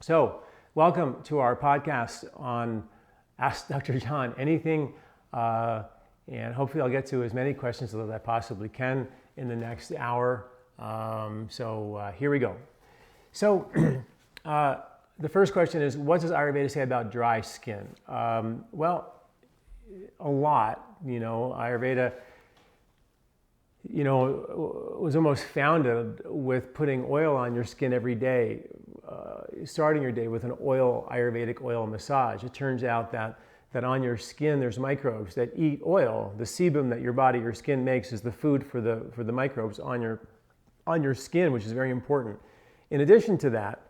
So, welcome to our podcast on Ask Dr. John Anything, and hopefully I'll get to as many questions as I possibly can in the next hour. Here we go. So, the first question is, what does Ayurveda say about dry skin? Well, a lot. Ayurveda, was almost founded with putting oil on your skin every day, starting your day with an Ayurvedic oil massage. It turns out that on your skin there's microbes that eat oil. The sebum that your skin makes is the food for the microbes on your skin, which is very important. In addition to that,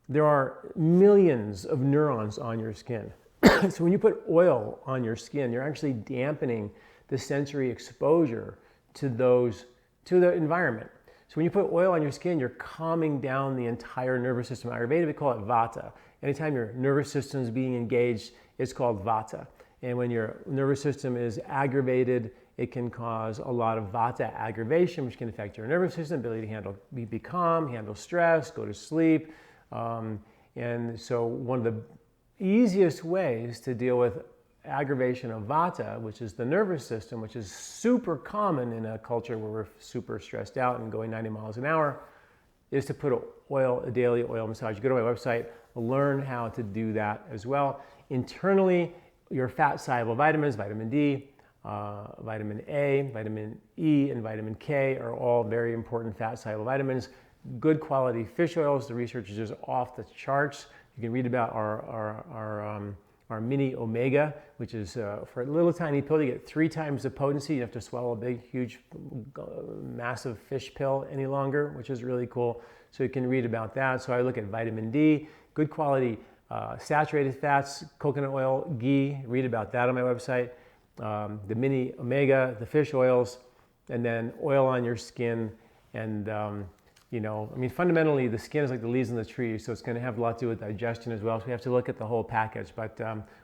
there are millions of neurons on your skin. So when you put oil on your skin, you're actually dampening the sensory exposure to the environment. So when you put oil on your skin, you're calming down the entire nervous system. Ayurveda, we call it vata. Anytime your nervous system is being engaged, it's called vata. And when your nervous system is aggravated, it can cause a lot of vata aggravation, which can affect your nervous system, ability to be calm, handle stress, go to sleep. And so one of the easiest ways to deal with aggravation of vata, which is the nervous system, which is super common in a culture where we're super stressed out and going 90 miles an hour, is to put a daily oil massage. You go to my website, learn how to do that as well. Internally, your fat-soluble vitamins, vitamin D, vitamin A, vitamin E, and vitamin K are all very important fat-soluble vitamins. Good quality fish oils, the research is just off the charts. You can read about our mini omega, which is for a little tiny pill, you get 3 times the potency. You have to swallow a big, huge, massive fish pill any longer, which is really cool. So you can read about that. So I look at vitamin D, good quality saturated fats, coconut oil, ghee, read about that on my website. The mini omega, the fish oils, and then oil on your skin. And fundamentally, the skin is like the leaves on the tree, so it's going to have a lot to do with digestion as well. So we have to look at the whole package, but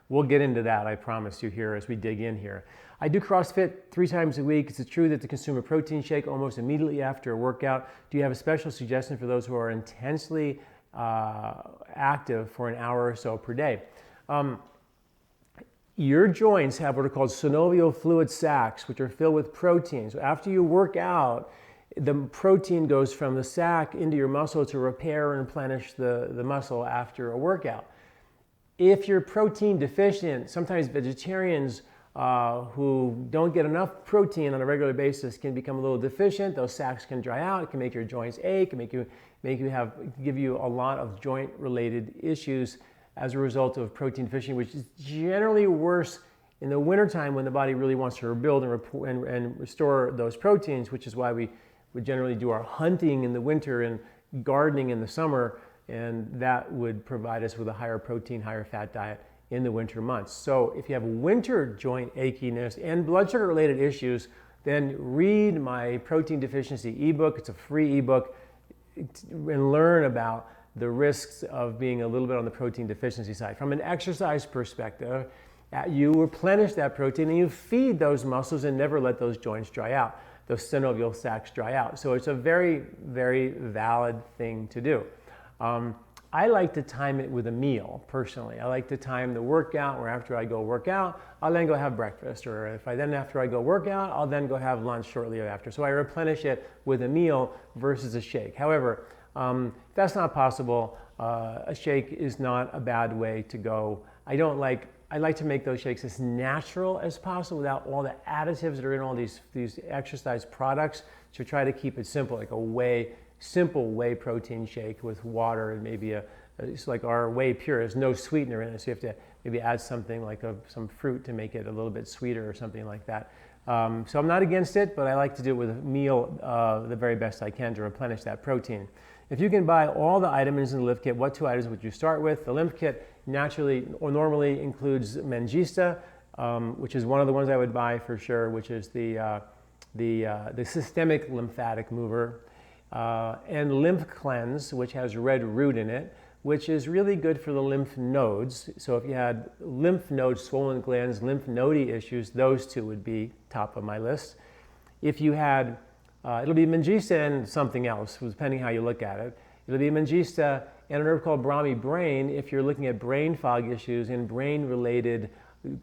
we'll get into that, I promise you, here as we dig in here. I do CrossFit 3 times a week. It's true that to consume a protein shake almost immediately after a workout. Do you have a special suggestion for those who are intensely active for an hour or so per day? Your joints have what are called synovial fluid sacs, which are filled with protein. So after you work out, the protein goes from the sac into your muscle to repair and replenish the muscle after a workout. If you're protein deficient, sometimes vegetarians who don't get enough protein on a regular basis can become a little deficient. Those sacs can dry out. It can make your joints ache. It can give you a lot of joint-related issues as a result of protein deficiency, which is generally worse in the wintertime when the body really wants to rebuild and restore those proteins, which is why we generally do our hunting in the winter and gardening in the summer, and that would provide us with a higher protein, higher fat diet in the winter months. So if you have winter joint achiness and blood sugar related issues, then read my protein deficiency ebook. It's a free ebook, and learn about the risks of being a little bit on the protein deficiency side. From an exercise perspective, you replenish that protein and you feed those muscles and never let those joints dry out. Those synovial sacs dry out. So it's a very, very valid thing to do. I like to time it with a meal, personally. I like to time the workout where after I go work out, I'll then go have breakfast. Or if after I go work out, I'll then go have lunch shortly after. So I replenish it with a meal versus a shake. However, if that's not possible, a shake is not a bad way to go. I like to make those shakes as natural as possible without all the additives that are in all these exercise products, to try to keep it simple, like a simple whey protein shake with water and maybe it's like our whey pure, there's no sweetener in it, so you have to maybe add something like some fruit to make it a little bit sweeter or something like that. So I'm not against it, but I like to do it with a meal the very best I can to replenish that protein. If you can buy all the items in the Lymph Kit, what 2 items would you start with? The Lymph Kit naturally or normally includes Mangista, which is one of the ones I would buy for sure, which is the systemic lymphatic mover, and Lymph Cleanse, which has red root in it, which is really good for the lymph nodes. So if you had lymph nodes, swollen glands, lymph node issues, those 2 would be top of my list. If you had, it'll be Mangista and something else, depending how you look at it. It'll be Mangista and an herb called Brahmi Brain if you're looking at brain fog issues and brain-related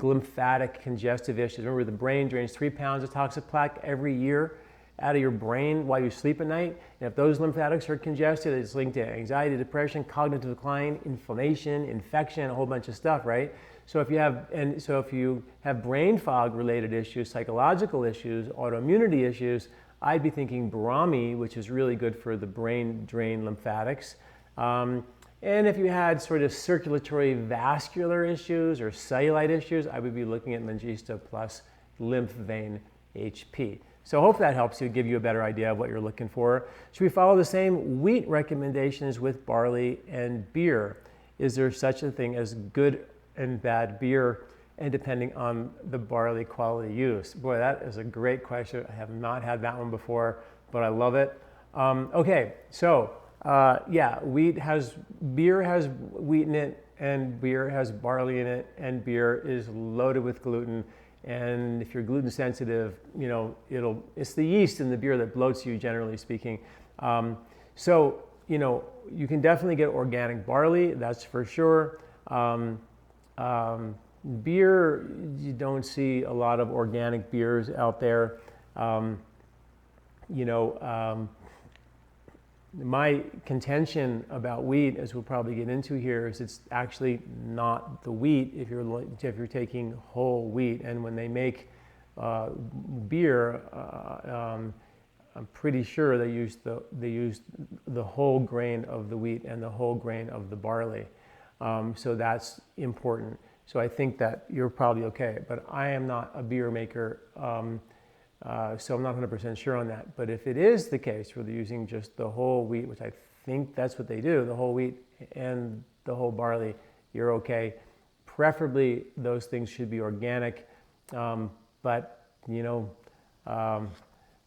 lymphatic congestive issues. Remember, the brain drains 3 pounds of toxic plaque every year out of your brain while you sleep at night. And if those lymphatics are congested, it's linked to anxiety, depression, cognitive decline, inflammation, infection, a whole bunch of stuff, right? So if you have brain fog related issues, psychological issues, autoimmunity issues, I'd be thinking Brahmi, which is really good for the brain drain lymphatics. And if you had sort of circulatory vascular issues or cellulite issues, I would be looking at Mangista plus lymph vein HP. So I hope that helps you, give you a better idea of what you're looking for. Should we follow the same wheat recommendations with barley and beer? Is there such a thing as good and bad beer, and depending on the barley quality used? Boy, that is a great question. I have not had that one before, but I love it. Okay, so yeah, beer has wheat in it, and beer has barley in it, and beer is loaded with gluten. And if you're gluten sensitive, you know, it's the yeast in the beer that bloats you, generally speaking. So, you know, you can definitely get organic barley, that's for sure. Beer, you don't see a lot of organic beers out there. My contention about wheat, as we'll probably get into here, is it's actually not the wheat if you're taking whole wheat. And when they make beer, I'm pretty sure they use the whole grain of the wheat and the whole grain of the barley. So that's important. So I think that you're probably okay. But I am not a beer maker. So I'm not 100% sure on that. But if it is the case where they're using just the whole wheat, which I think that's what they do, the whole wheat and the whole barley, you're okay. Preferably those things should be organic, but you know,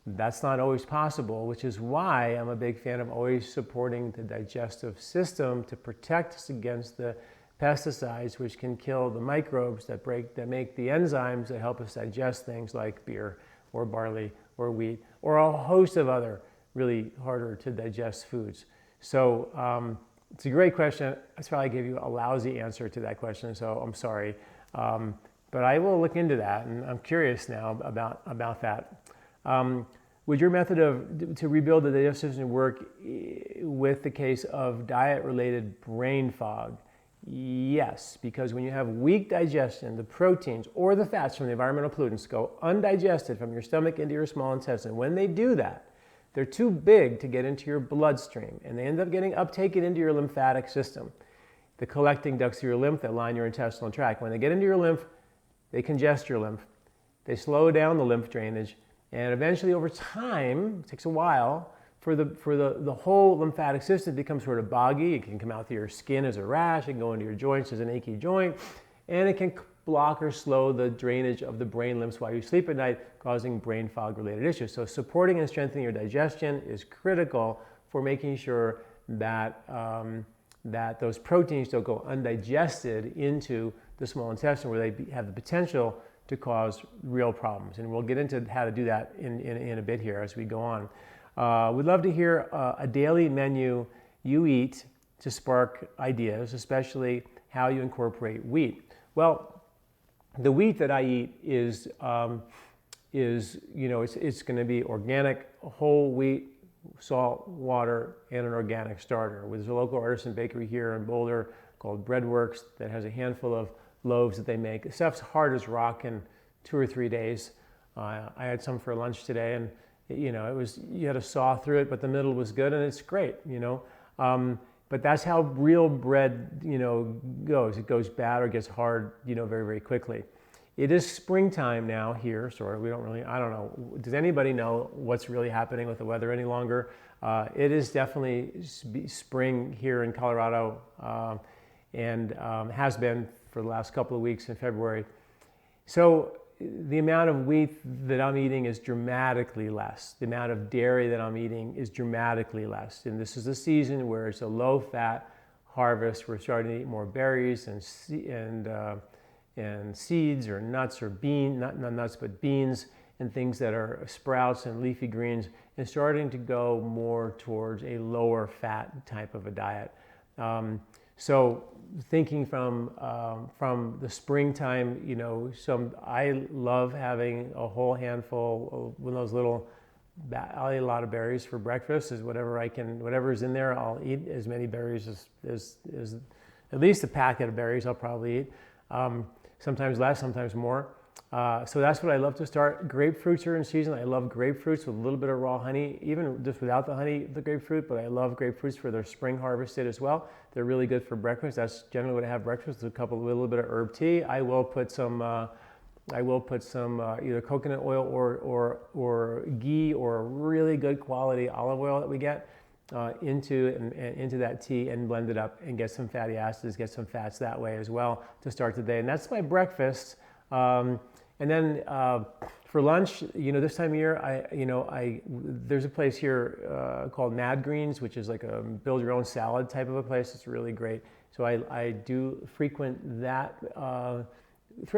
that's not always possible, which is why I'm a big fan of always supporting the digestive system to protect us against the pesticides, which can kill the microbes that make the enzymes that help us digest things like beer or barley or wheat or a host of other really harder to digest foods. So it's a great question. I probably gave you a lousy answer to that question, so I'm sorry. But I will look into that, and I'm curious now about that. Would your method to rebuild the digestive system work with the case of diet-related brain fog? Yes, because when you have weak digestion, the proteins or the fats from the environmental pollutants go undigested from your stomach into your small intestine. When they do that, they're too big to get into your bloodstream, and they end up getting uptaken into your lymphatic system, the collecting ducts of your lymph that line your intestinal tract. When they get into your lymph, they congest your lymph, they slow down the lymph drainage, and eventually over time, it takes a while, for the whole lymphatic system becomes sort of boggy. It can come out through your skin as a rash, it can go into your joints as an achy joint, and it can block or slow the drainage of the brain lymphs while you sleep at night, causing brain fog related issues. So supporting and strengthening your digestion is critical for making sure that, that those proteins don't go undigested into the small intestine, where they have the potential to cause real problems. And we'll get into how to do that in a bit here as we go on. We'd love to hear a daily menu you eat to spark ideas, especially how you incorporate wheat. Well, the wheat that I eat is it's going to be organic, whole wheat, salt, water, and an organic starter. There's a local artisan bakery here in Boulder called Breadworks that has a handful of loaves that they make. The stuff's hard as rock in 2 or 3 days. I had some for lunch today, and you know, you had to saw through it, but the middle was good, and it's great, you know. But that's how real bread, you know, goes. It goes bad or gets hard, you know, very, very quickly. It is springtime now here, sort of. I don't know. Does anybody know what's really happening with the weather any longer? It is definitely spring here in Colorado, and has been for the last couple of weeks in February. So the amount of wheat that I'm eating is dramatically less. The amount of dairy that I'm eating is dramatically less. And this is a season where it's a low-fat harvest. We're starting to eat more berries and seeds or nuts or beans, not nuts, but beans. and things that are sprouts and leafy greens, and starting to go more towards a lower fat type of a diet. So thinking from the springtime, you know, I love having a whole handful of one of those little. I'll eat a lot of berries for breakfast. Is whatever's in there, I'll eat as many berries as at least a packet of berries I'll probably eat. Sometimes less, sometimes more. So that's what I love to start. Grapefruits are in season. I love grapefruits with a little bit of raw honey, even just without the honey, the grapefruit, but I love grapefruits for their spring harvested as well. They're really good for breakfast. That's generally what I have breakfast with a little bit of herb tea. I will put some either coconut oil or ghee or really good quality olive oil that we get into that tea and blend it up and get some fatty acids, get some fats that way as well to start the day. And that's my breakfast. And then for lunch, you know, this time of year, there's a place here called Mad Greens, which is like a build your own salad type of a place. It's really great. So I do frequent that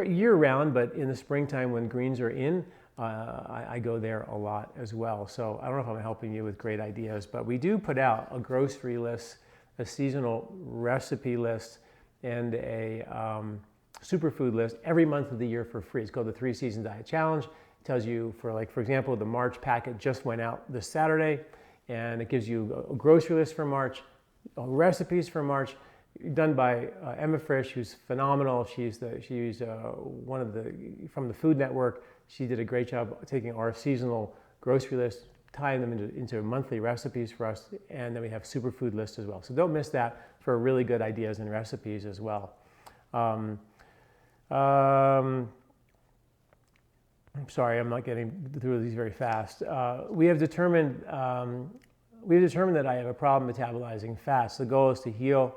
year round, but in the springtime when greens are in, I go there a lot as well. So I don't know if I'm helping you with great ideas, but we do put out a grocery list, a seasonal recipe list, and a superfood list every month of the year for free. It's called the 3 Season Diet Challenge. It tells you for example, the March packet just went out this Saturday, and it gives you a grocery list for March, recipes for March, done by Emma Frisch, who's phenomenal. She's one of from the Food Network. She did a great job taking our seasonal grocery list, tying them into monthly recipes for us, and then we have superfood list as well. So don't miss that for really good ideas and recipes as well. I'm sorry, I'm not getting through these very fast. We have determined that I have a problem metabolizing fats. The goal is to heal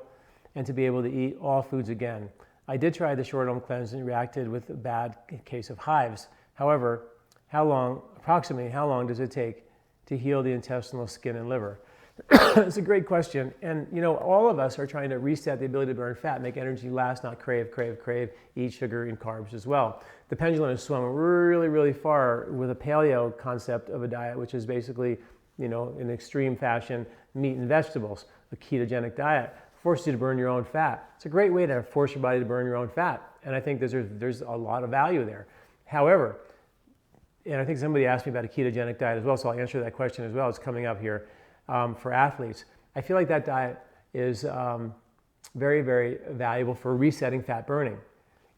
and to be able to eat all foods again. I did try the short-arm cleanse and reacted with a bad case of hives. However, approximately how long does it take to heal the intestinal, skin, and liver? It's a great question. And you know, all of us are trying to reset the ability to burn fat, make energy last, not crave, eat sugar and carbs as well. The pendulum has swung really, really far with a paleo concept of a diet, which is basically, you know, in extreme fashion, meat and vegetables. A ketogenic diet forces you to burn your own fat. It's a great way to force your body to burn your own fat. And I think there's a lot of value there. However, and I think somebody asked me about a ketogenic diet as well, so I'll answer that question as well. It's coming up here. For athletes, I feel like that diet is very, very valuable for resetting fat burning.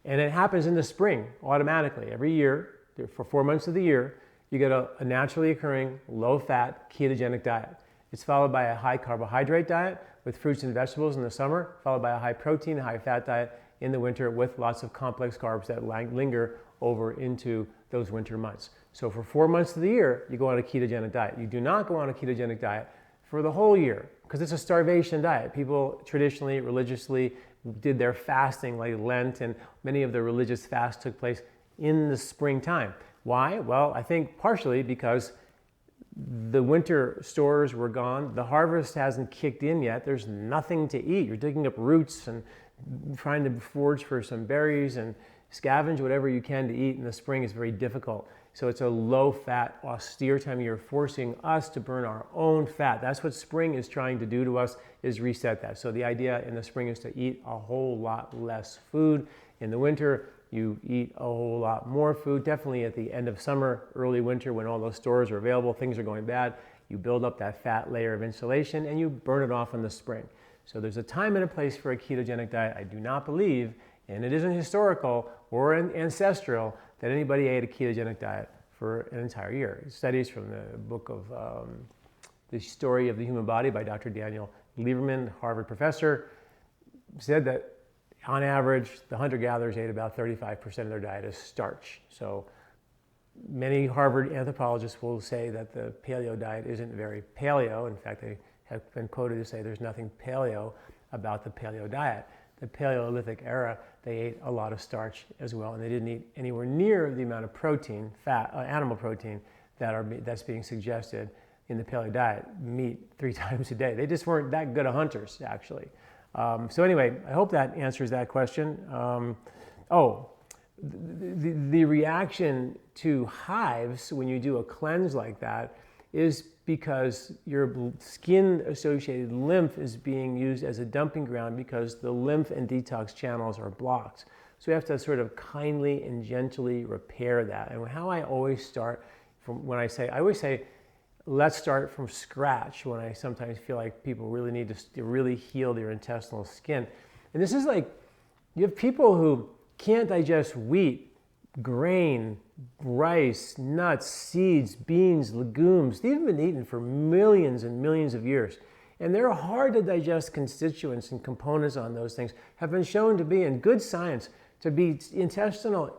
And it happens in the spring automatically. Every year, for 4 months of the year, you get a naturally occurring low-fat ketogenic diet. It's followed by a high carbohydrate diet with fruits and vegetables in the summer, followed by a high protein, high fat diet in the winter with lots of complex carbs that linger over into those winter months. So for 4 months of the year, you go on a ketogenic diet. You do not go on a ketogenic diet for the whole year, because it's a starvation diet. People traditionally, religiously did their fasting like Lent, and many of the religious fasts took place in the springtime. Why? Well, I think partially because the winter stores were gone. The harvest hasn't kicked in yet. There's nothing to eat. You're digging up roots and trying to forage for some berries and scavenge whatever you can to eat in the spring is very difficult. So it's a low-fat, austere time of year, forcing us to burn our own fat. That's what spring is trying to do to us, is reset that. So the idea in the spring is to eat a whole lot less food. In the winter, you eat a whole lot more food. Definitely at the end of summer, early winter, when all those stores are available, things are going bad, you build up that fat layer of insulation and you burn it off in the spring. So there's a time and a place for a ketogenic diet. I do not believe, and it isn't historical or ancestral, that anybody ate a ketogenic diet for an entire year. Studies from the book of The Story of the Human Body by Dr. Daniel Lieberman, Harvard professor, said that on average, the hunter-gatherers ate about 35% of their diet as starch. So many Harvard anthropologists will say that the paleo diet isn't very paleo. In fact, they have been quoted to say there's nothing paleo about the paleo diet. The Paleolithic era, they ate a lot of starch as well, and they didn't eat anywhere near the amount of protein, fat, animal protein that's being suggested in the paleo diet. Meat 3 times a day. They just weren't that good of hunters, actually. So anyway, I hope that answers that question. the reaction to hives when you do a cleanse like that is because your skin-associated lymph is being used as a dumping ground because the lymph and detox channels are blocked. So we have to sort of kindly and gently repair that. And how I always start from I always say, let's start from scratch when I sometimes feel like people really need to really heal their intestinal skin. And this is like, you have people who can't digest wheat, grain, rice, nuts, seeds, beans, legumes. They've been eaten for millions and millions of years. And they're hard to digest constituents and components on those things have been shown to be, in good science, to be intestinal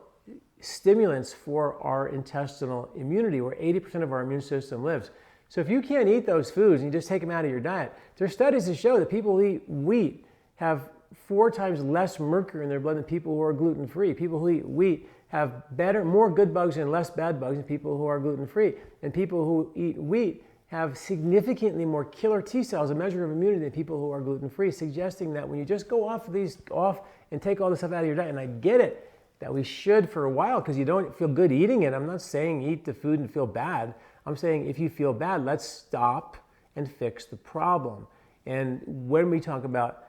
stimulants for our intestinal immunity, where 80% of our immune system lives. So if you can't eat those foods and you just take them out of your diet, there are studies that show that people who eat wheat have 4 times less mercury in their blood than people who are gluten-free. People who eat wheat have more good bugs and less bad bugs than people who are gluten-free. And people who eat wheat have significantly more killer T cells, a measure of immunity, than people who are gluten-free, suggesting that when you just go off and take all this stuff out of your diet, and I get it, that we should for a while because you don't feel good eating it. I'm not saying eat the food and feel bad. I'm saying if you feel bad, let's stop and fix the problem. And when we talk about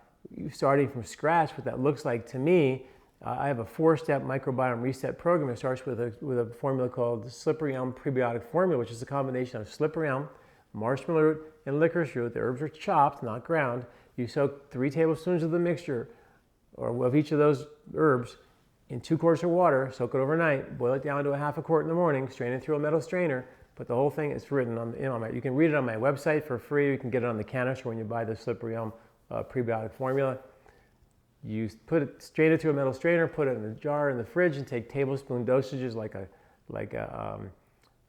starting from scratch, what that looks like to me, I have a 4-step microbiome reset program. It starts with a formula called the Slippery Elm Prebiotic Formula, which is a combination of slippery elm, marshmallow root, and licorice root. The herbs are chopped, not ground. You soak 3 tablespoons of the mixture, or of each of those herbs, in 2 quarts of water, soak it overnight, boil it down to a half a quart in the morning, strain it through a metal strainer, put the whole thing, it's written on, you can read it on my website for free, you can get it on the canister when you buy the Slippery Elm prebiotic formula. You strain it through a metal strainer, put it in a jar in the fridge, and take tablespoon dosages like a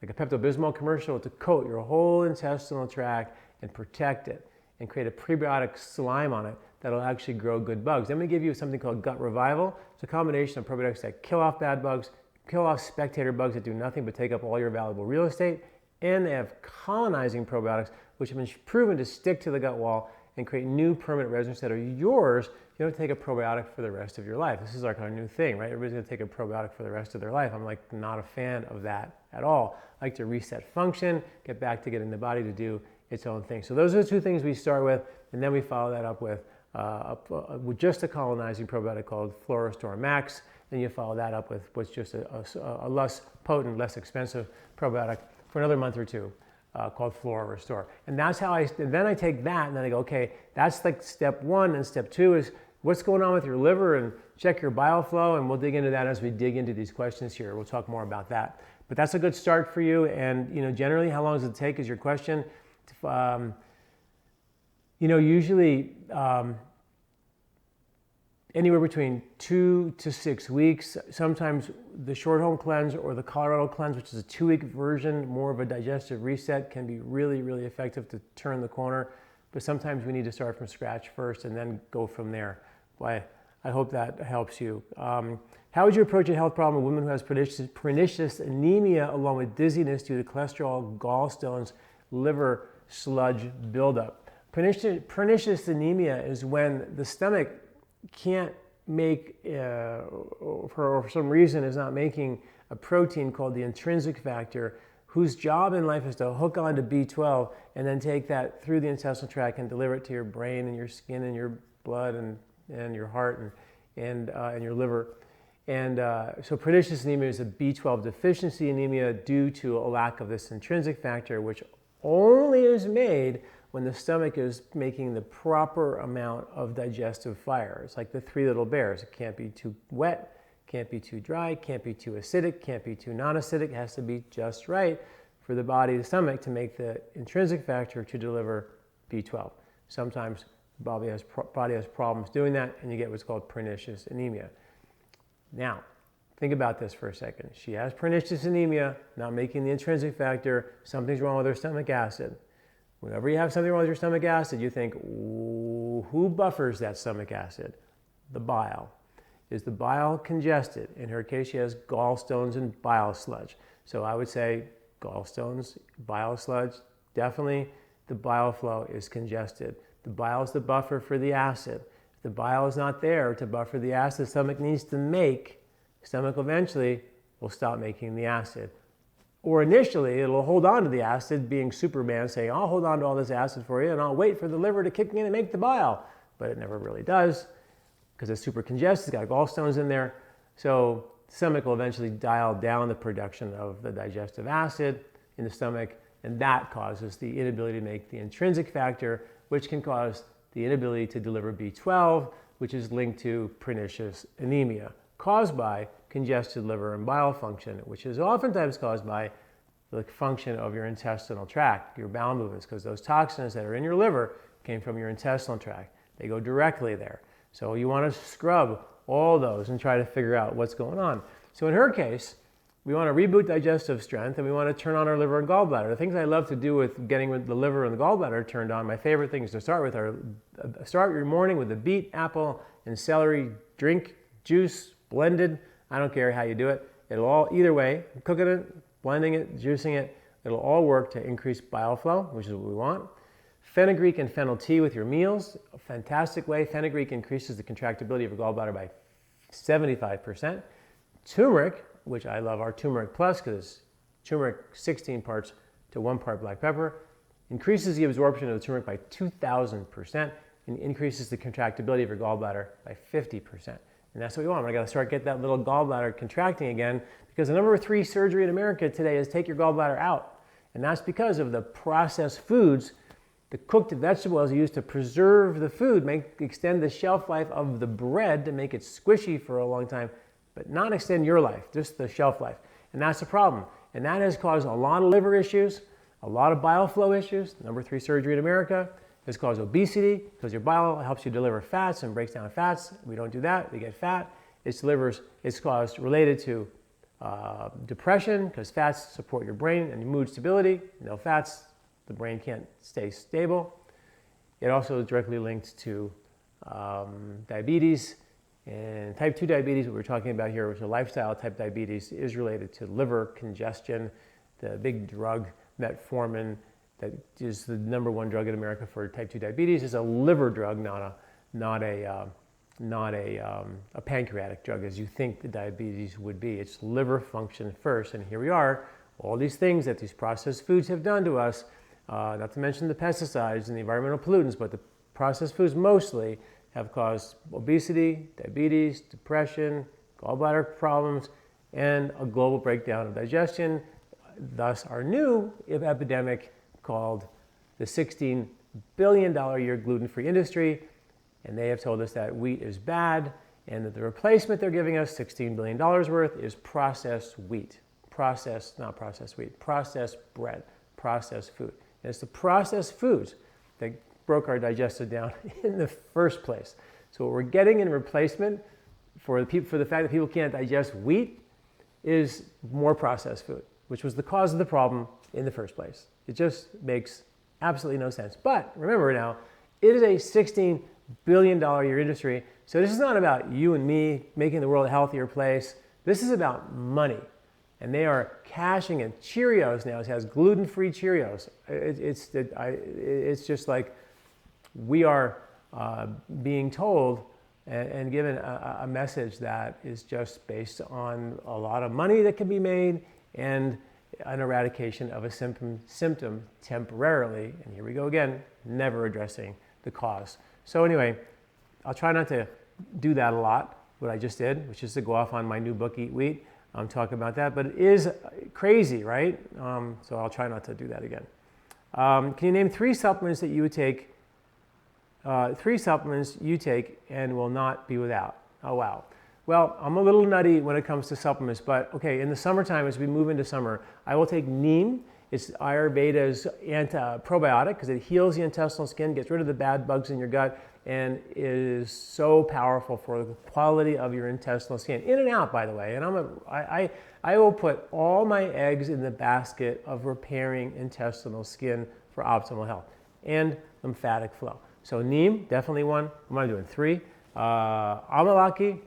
Pepto-Bismol commercial to coat your whole intestinal tract and protect it and create a prebiotic slime on it that'll actually grow good bugs. Then we give you something called Gut Revival. It's a combination of probiotics that kill off bad bugs, kill off spectator bugs that do nothing but take up all your valuable real estate, and they have colonizing probiotics, which have been proven to stick to the gut wall and create new permanent residents that are yours. You don't take a probiotic for the rest of your life. This is like our new thing, right? Everybody's gonna take a probiotic for the rest of their life. I'm like not a fan of that at all. I like to reset function, get back to getting the body to do its own thing. So those are the 2 things we start with, and then we follow that up with just a colonizing probiotic called FloraStore Max. Then you follow that up with what's just a less potent, less expensive probiotic for another month or 2. Called Flora Restore. And that's how then I take that and then I go, okay, that's like step 1, and step 2 is what's going on with your liver, and check your bile flow, and we'll dig into that as we dig into these questions here. We'll talk more about that. But that's a good start for you. And generally, how long does it take is your question. Usually anywhere between 2 to 6 weeks. Sometimes the short home cleanse or the Colorado cleanse, which is a 2-week version, more of a digestive reset, can be really, really effective to turn the corner. But sometimes we need to start from scratch first and then go from there. Boy, I hope that helps you. How would you approach a health problem of a woman who has pernicious anemia along with dizziness due to cholesterol, gallstones, liver sludge buildup? Pernicious anemia is when the stomach can't make, for some reason is not making a protein called the intrinsic factor, whose job in life is to hook on to B12 and then take that through the intestinal tract and deliver it to your brain and your skin and your blood and your heart and your liver. And so pernicious anemia is a B12 deficiency anemia due to a lack of this intrinsic factor, which only is made when the stomach is making the proper amount of digestive fire. It's like the 3 little bears. It can't be too wet, can't be too dry, can't be too acidic, can't be too non-acidic. It has to be just right for the body, the stomach, to make the intrinsic factor to deliver B12. Sometimes the body has problems doing that, and you get what's called pernicious anemia. Now, think about this for a second. She has pernicious anemia, not making the intrinsic factor. Something's wrong with her stomach acid. Whenever you have something wrong with your stomach acid, you think, who buffers that stomach acid? The bile. Is the bile congested? In her case, she has gallstones and bile sludge. So I would say gallstones, bile sludge, definitely the bile flow is congested. The bile is the buffer for the acid. If the bile is not there to buffer the acid the stomach needs to make Stomach eventually will stop making the acid. Or initially, it'll hold on to the acid, being Superman, saying, I'll hold on to all this acid for you and I'll wait for the liver to kick in and make the bile. But it never really does because it's super congested, it's got gallstones in there. So the stomach will eventually dial down the production of the digestive acid in the stomach, and that causes the inability to make the intrinsic factor, which can cause the inability to deliver B12, which is linked to pernicious anemia, caused by congested liver and bile function, which is oftentimes caused by the function of your intestinal tract, your bowel movements, because those toxins that are in your liver came from your intestinal tract. They go directly there. So you want to scrub all those and try to figure out what's going on. So in her case, we want to reboot digestive strength and we want to turn on our liver and gallbladder. The things I love to do with getting the liver and the gallbladder turned on, my favorite things to start with are start your morning with a beet, apple, and celery drink, juice, blended. I don't care how you do it. It'll all, either way, cooking it, blending it, juicing it, it'll all work to increase bile flow, which is what we want. Fenugreek and fennel tea with your meals, a fantastic way. Fenugreek increases the contractibility of your gallbladder by 75%. Turmeric, which I love our Turmeric Plus because turmeric 16 parts to 1 part black pepper, increases the absorption of the turmeric by 2,000% and increases the contractibility of your gallbladder by 50%. And that's what we want. I got to start get that little gallbladder contracting again, because the number 3 surgery in America today is take your gallbladder out. And that's because of the processed foods. The cooked vegetable oils used to preserve the food, extend the shelf life of the bread to make it squishy for a long time, but not extend your life, just the shelf life. And that's the problem. And that has caused a lot of liver issues, a lot of bile flow issues. Number 3 surgery in America has caused obesity because your bile helps you deliver fats and breaks down fats. We don't do that, we get fat. It's caused related to depression because fats support your brain and your mood stability. No fats, the brain can't stay stable. It also is directly linked to diabetes. And type 2 diabetes, what we're talking about here, which is a lifestyle type diabetes, is related to liver congestion. The big drug, metformin, that is the number 1 drug in America for type 2 diabetes, is a liver drug, not a pancreatic drug as you think the diabetes would be. It's liver function first, and here we are, all these things that these processed foods have done to us, not to mention the pesticides and the environmental pollutants, but the processed foods mostly have caused obesity, diabetes, depression, gallbladder problems, and a global breakdown of digestion. Thus, our new epidemic called the $16 billion a year gluten-free industry. And they have told us that wheat is bad and that the replacement they're giving us, $16 billion worth, is processed wheat. Not processed wheat, processed bread, processed food. And it's the processed foods that broke our digestive down in the first place. So what we're getting in replacement for the fact that people can't digest wheat is more processed food, which was the cause of the problem in the first place. It just makes absolutely no sense. But remember now, it is a $16 billion a year industry. So this is not about you and me making the world a healthier place. This is about money. And they are cashing in. Cheerios now, it has gluten-free Cheerios. It's just like we are being told and given a message that is just based on a lot of money that can be made and an eradication of a symptom temporarily. And here we go again, never addressing the cause. So anyway, I'll try not to do that a lot, what I just did, which is to go off on my new book, Eat Wheat. I'm talking about that, but it is crazy, right? So I'll try not to do that again. Can you name 3 supplements that you would take, 3 supplements you take and will not be without? Oh, wow. Well, I'm a little nutty when it comes to supplements, but okay, in the summertime, as we move into summer, I will take neem. It's Ayurveda's probiotic because it heals the intestinal skin, gets rid of the bad bugs in your gut, and is so powerful for the quality of your intestinal skin. In and out, by the way. And I will put all my eggs in the basket of repairing intestinal skin for optimal health and lymphatic flow. So neem, definitely one. What am I doing? 3. Amalaki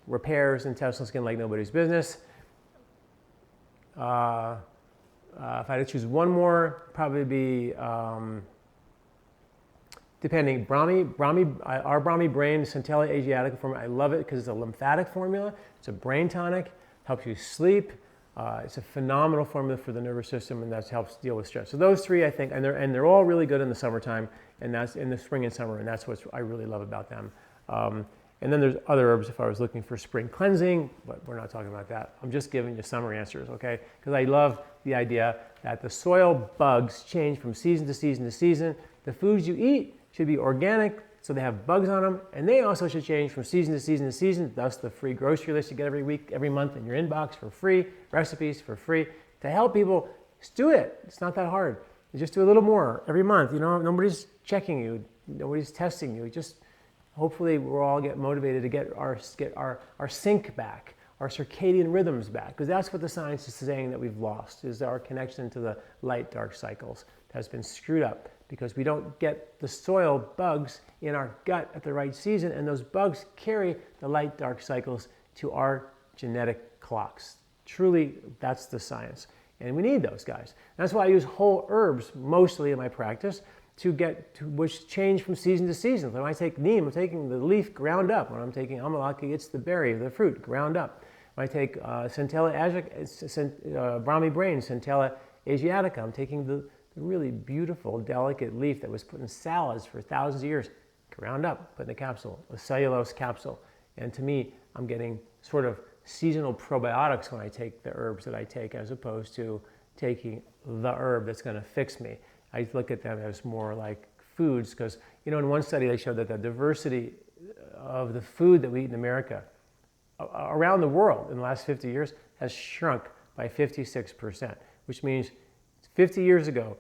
repairs intestinal skin like nobody's business. If I had to choose one more, probably be depending, our Brahmi brain, Centella Asiatica formula, I love it because it's a lymphatic formula. It's a brain tonic, helps you sleep. It's a phenomenal formula for the nervous system, and that helps deal with stress. So those three, I think, and they're all really good in the summertime, and that's in the spring and summer, and that's what I really love about them. And then there's other herbs if I was looking for spring cleansing, but we're not talking about that. I'm just giving you summer answers, okay? Because I love the idea that the soil bugs change from season to season to season. The foods you eat should be organic, so they have bugs on them, and they also should change from season to season to season, thus the free grocery list you get every week, every month in your inbox for free, recipes for free, to help people. Just do it. It's not that hard. Just do a little more every month. You know, nobody's checking you, nobody's testing you. Just hopefully we'll all get motivated to get our sync back, our circadian rhythms back, because that's what the science is saying that we've lost, is our connection to the light-dark cycles has been screwed up because we don't get the soil bugs in our gut at the right season, and those bugs carry the light-dark cycles to our genetic clocks. Truly, that's the science. And we need those guys. That's why I use whole herbs mostly in my practice which change from season to season. When I take neem, I'm taking the leaf ground up. When I'm taking amalaki, it's the berry, the fruit, ground up. When I take Centella Brahmi brain, Centella Asiatica, I'm taking the really beautiful, delicate leaf that was put in salads for thousands of years, ground up, put in a capsule, a cellulose capsule. And to me, I'm getting sort of seasonal probiotics when I take the herbs that I take, as opposed to taking the herb that's going to fix me. I look at them as more like foods because, you know, in one study they showed that the diversity of the food that we eat in America around the world in the last 50 years has shrunk by 56%, which means 50 years ago,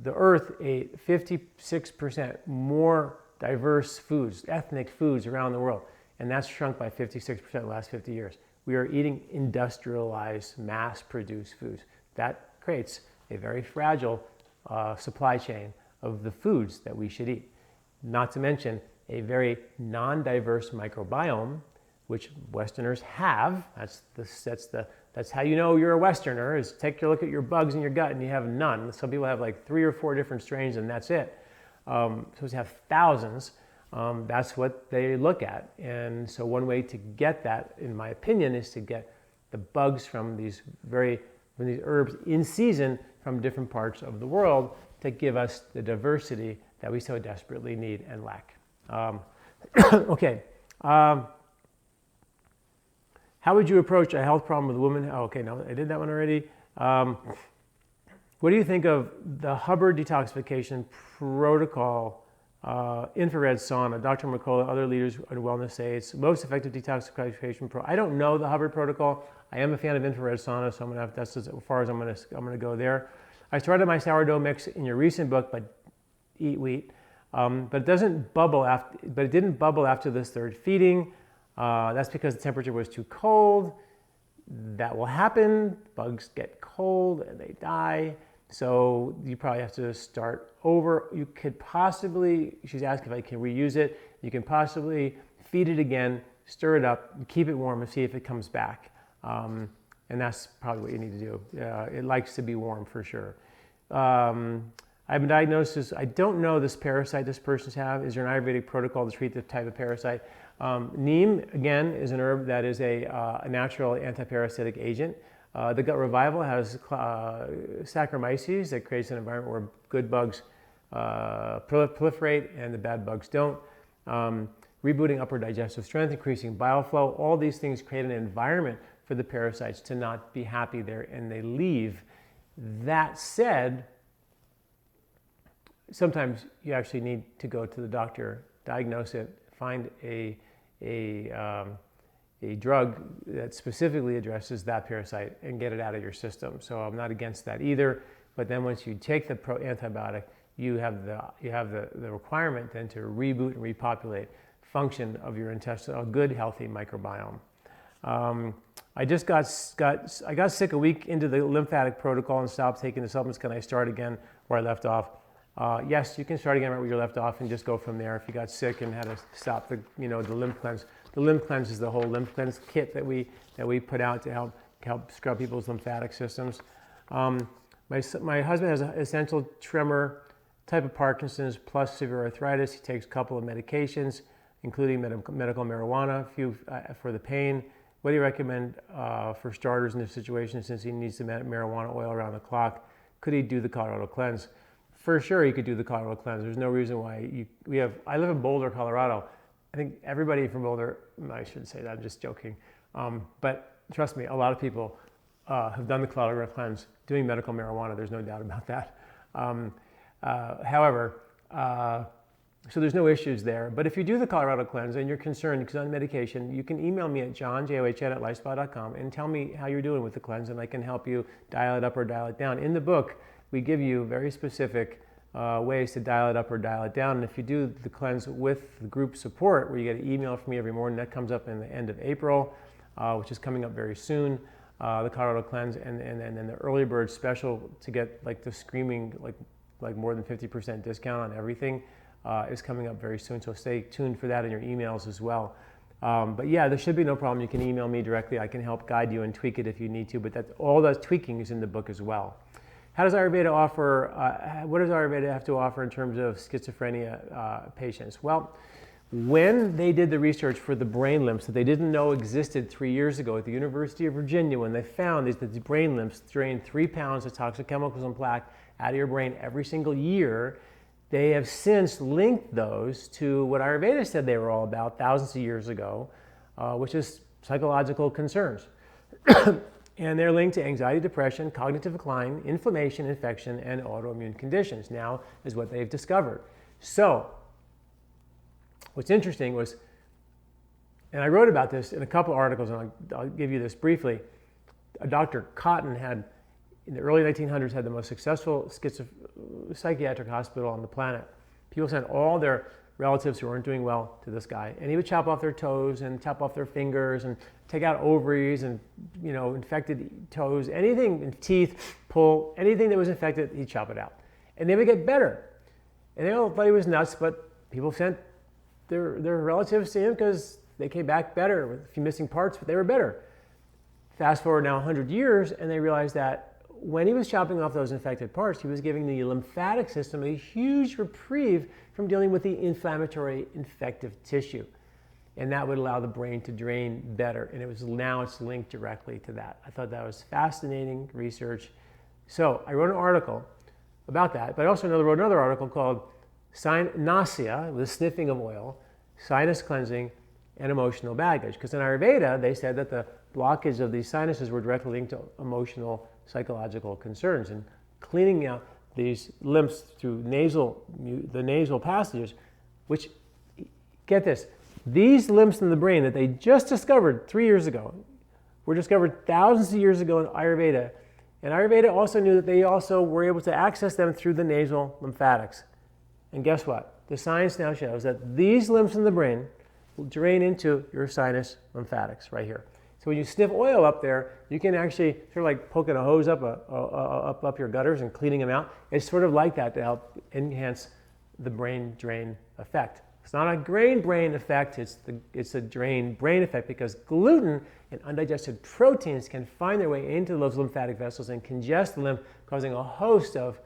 the earth ate 56% more diverse foods, ethnic foods around the world, and that's shrunk by 56% in the last 50 years. We are eating industrialized, mass-produced foods. That creates a very fragile supply chain of the foods that we should eat. Not to mention a very non-diverse microbiome, which Westerners have. That's how you know you're a Westerner, is take a look at your bugs in your gut and you have none. Some people have like 3 or 4 different strains and that's it. Supposed to have thousands. That's what they look at. And so one way to get that, in my opinion, is to get the bugs from these herbs in season from different parts of the world to give us the diversity that we so desperately need and lack. Okay. How would you approach a health problem with a woman? Oh, okay, no, I did that one already. What do you think of the Hubbard detoxification protocol, infrared sauna? Dr. McCullough, other leaders in wellness say it's most effective detoxification I don't know the Hubbard protocol. I am a fan of infrared sauna, so that's as far as I'm gonna go there. I started my sourdough mix in your recent book, but eat wheat. But it doesn't bubble after. But it didn't bubble after this third feeding. That's because the temperature was too cold. That will happen. Bugs get cold and they die. So you probably have to start over. You could possibly, she's asking if I can reuse it. You can possibly feed it again, stir it up, keep it warm and see if it comes back. And that's probably what you need to do. It likes to be warm for sure. I've been diagnosed as, I don't know this parasite this person's have. Is there an Ayurvedic protocol to treat this type of parasite? Neem, again, is an herb that is a natural anti-parasitic agent. The Gut Revival has Saccharomyces that creates an environment where good bugs proliferate and the bad bugs don't. Rebooting upper digestive strength, increasing bile flow, all these things create an environment for the parasites to not be happy there and they leave. That said, sometimes you actually need to go to the doctor, diagnose it, find a drug that specifically addresses that parasite and get it out of your system. So I'm not against that either. But then once you take the antibiotic, you have the requirement then to reboot and repopulate function of your intestinal, a good healthy microbiome. I just got sick a week into the lymphatic protocol and stopped taking the supplements. Can I start again where I left off? Yes, you can start again right where you left off and just go from there. If you got sick and had to stop the lymph cleanse. The lymph cleanse is the whole lymph cleanse kit that we put out to help scrub people's lymphatic systems. My husband has an essential tremor type of Parkinson's plus severe arthritis. He takes a couple of medications, including medical marijuana, a few for the pain. What do you recommend for starters in this situation, since he needs the marijuana oil around the clock? Could he do the Colorado cleanse? For sure he could do the Colorado cleanse. There's no reason why I live in Boulder, Colorado. I think everybody from Boulder, I shouldn't say that, I'm just joking. But trust me, a lot of people have done the Colorado cleanse doing medical marijuana. There's no doubt about that. However, so there's no issues there. But if you do the Colorado cleanse and you're concerned because on medication, you can email me at john@lifespa.com and tell me how you're doing with the cleanse, and I can help you dial it up or dial it down. In the book, we give you very specific ways to dial it up or dial it down. And if you do the cleanse with the group support, where you get an email from me every morning, that comes up in the end of April, which is coming up very soon, the Colorado cleanse, and then the early bird special to get like the screaming, like more than 50% discount on everything is coming up very soon. So stay tuned for that in your emails as well. But yeah, there should be no problem. You can email me directly. I can help guide you and tweak it if you need to, but all that tweaking is in the book as well. How does Ayurveda offer, what does Ayurveda have to offer in terms of schizophrenia patients? Well, when they did the research for the brain lymphs that they didn't know existed 3 years ago at the University of Virginia, when they found that the brain lymphs drain 3 pounds of toxic chemicals and plaque out of your brain every single year, they have since linked those to what Ayurveda said they were all about thousands of years ago, which is psychological concerns. And they're linked to anxiety, depression, cognitive decline, inflammation, infection, and autoimmune conditions now is what they've discovered. So what's interesting was, and I wrote about this in a couple articles, and I'll give you this briefly. Dr. Cotton had, in the early 1900s, had the most successful psychiatric hospital on the planet. People sent all their relatives who weren't doing well to this guy, and he would chop off their toes and chop off their fingers and take out ovaries and, you know, infected toes, anything, teeth, pull, anything that was infected, he'd chop it out. And they would get better. And they all thought he was nuts, but people sent their relatives to him because they came back better with a few missing parts, but they were better. Fast forward now 100 years, and they realized that when he was chopping off those infected parts, he was giving the lymphatic system a huge reprieve from dealing with the inflammatory infective tissue. And that would allow the brain to drain better. And now it's linked directly to that. I thought that was fascinating research. So I wrote an article about that, but I also wrote another article called Nausea, the sniffing of oil, sinus cleansing, and emotional baggage. Because in Ayurveda, they said that the blockage of these sinuses were directly linked to emotional, psychological concerns. And cleaning out these lymphs through the nasal passages, which, get this, these lymphs in the brain that they just discovered 3 years ago were discovered thousands of years ago in Ayurveda. And Ayurveda also knew that they also were able to access them through the nasal lymphatics. And guess what? The science now shows that these lymphs in the brain will drain into your sinus lymphatics right here. So when you sniff oil up there, you can actually sort of like poking a hose up your gutters and cleaning them out. It's sort of like that to help enhance the brain drain effect. It's not a grain brain effect, it's a drain brain effect, because gluten and undigested proteins can find their way into those lymphatic vessels and congest the lymph, causing a host of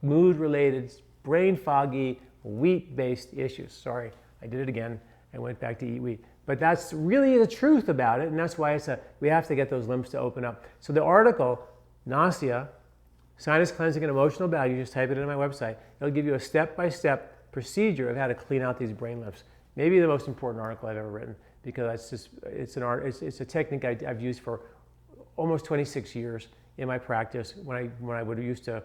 mood-related, brain foggy, wheat-based issues. Sorry, I did it again. I went back to eat wheat. But that's really the truth about it, and that's why we have to get those lymphs to open up. So the article, Nausea, Sinus Cleansing and Emotional Baggage, just type it into my website. It'll give you a step-by-step procedure of how to clean out these brain lymphs. Maybe the most important article I've ever written, because it's a technique I've used for almost 26 years in my practice when I would used to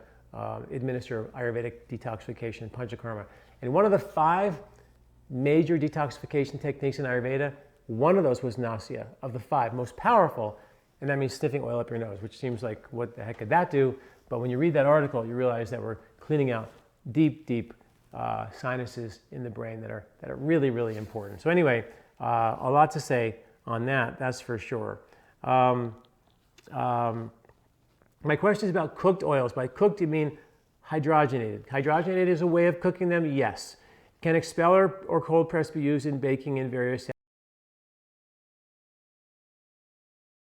administer Ayurvedic detoxification, Panchakarma. And one of the 5 major detoxification techniques in Ayurveda, one of those was nausea, of the 5 most powerful, and that means sniffing oil up your nose, which seems like, what the heck could that do? But when you read that article, you realize that we're cleaning out deep sinuses in the brain that are really, really important. So anyway, a lot to say on that, that's for sure. My question is about cooked oils. By cooked, you mean hydrogenated. Hydrogenated is a way of cooking them, yes. Can expeller or cold press be used in baking in various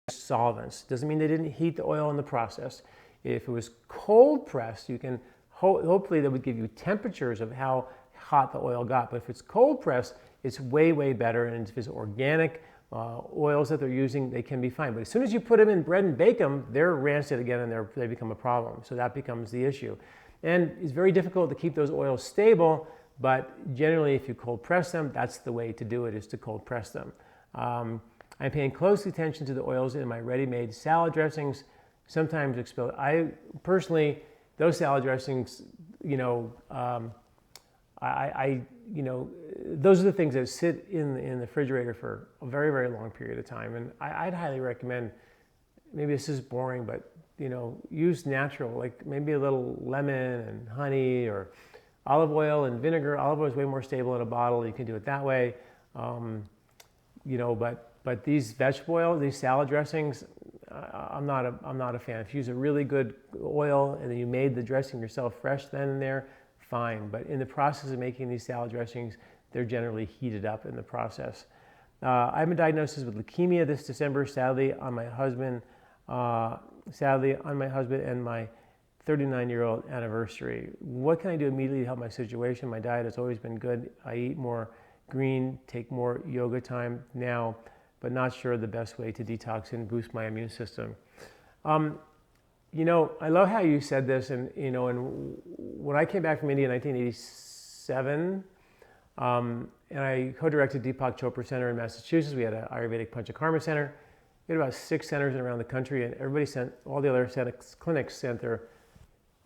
solvents? Doesn't mean they didn't heat the oil in the process. If it was cold pressed, you can hopefully that would give you temperatures of how hot the oil got. But if it's cold pressed, it's way, way better. And if it's organic oils that they're using, they can be fine. But as soon as you put them in bread and bake them, they're rancid again and they become a problem. So that becomes the issue. And it's very difficult to keep those oils stable, but generally if you cold press them, that's the way to do it, is to cold press them. I'm paying close attention to the oils in my ready-made salad dressings. Sometimes I personally, those salad dressings, you know, those are the things that sit in the refrigerator for a very, very long period of time. And I'd highly recommend, maybe this is boring, but you know, use natural, like maybe a little lemon and honey or olive oil and vinegar. Olive oil is way more stable in a bottle. You can do it that way. You know, but these vegetable oil, these salad dressings, I'm not a fan. If you use a really good oil and then you made the dressing yourself fresh then and there, fine. But in the process of making these salad dressings, they're generally heated up in the process. I've been diagnosed with leukemia this December, sadly on my husband and my 39-year-old anniversary. What can I do immediately to help my situation? My diet has always been good. I eat more green, take more yoga time now, but not sure the best way to detox and boost my immune system. You know, I love how you said this, and you know, and when I came back from India in 1987, and I co-directed Deepak Chopra Center in Massachusetts. We had an Ayurvedic Panchakarma Center. We had about 6 centers around the country, and all the other clinics sent their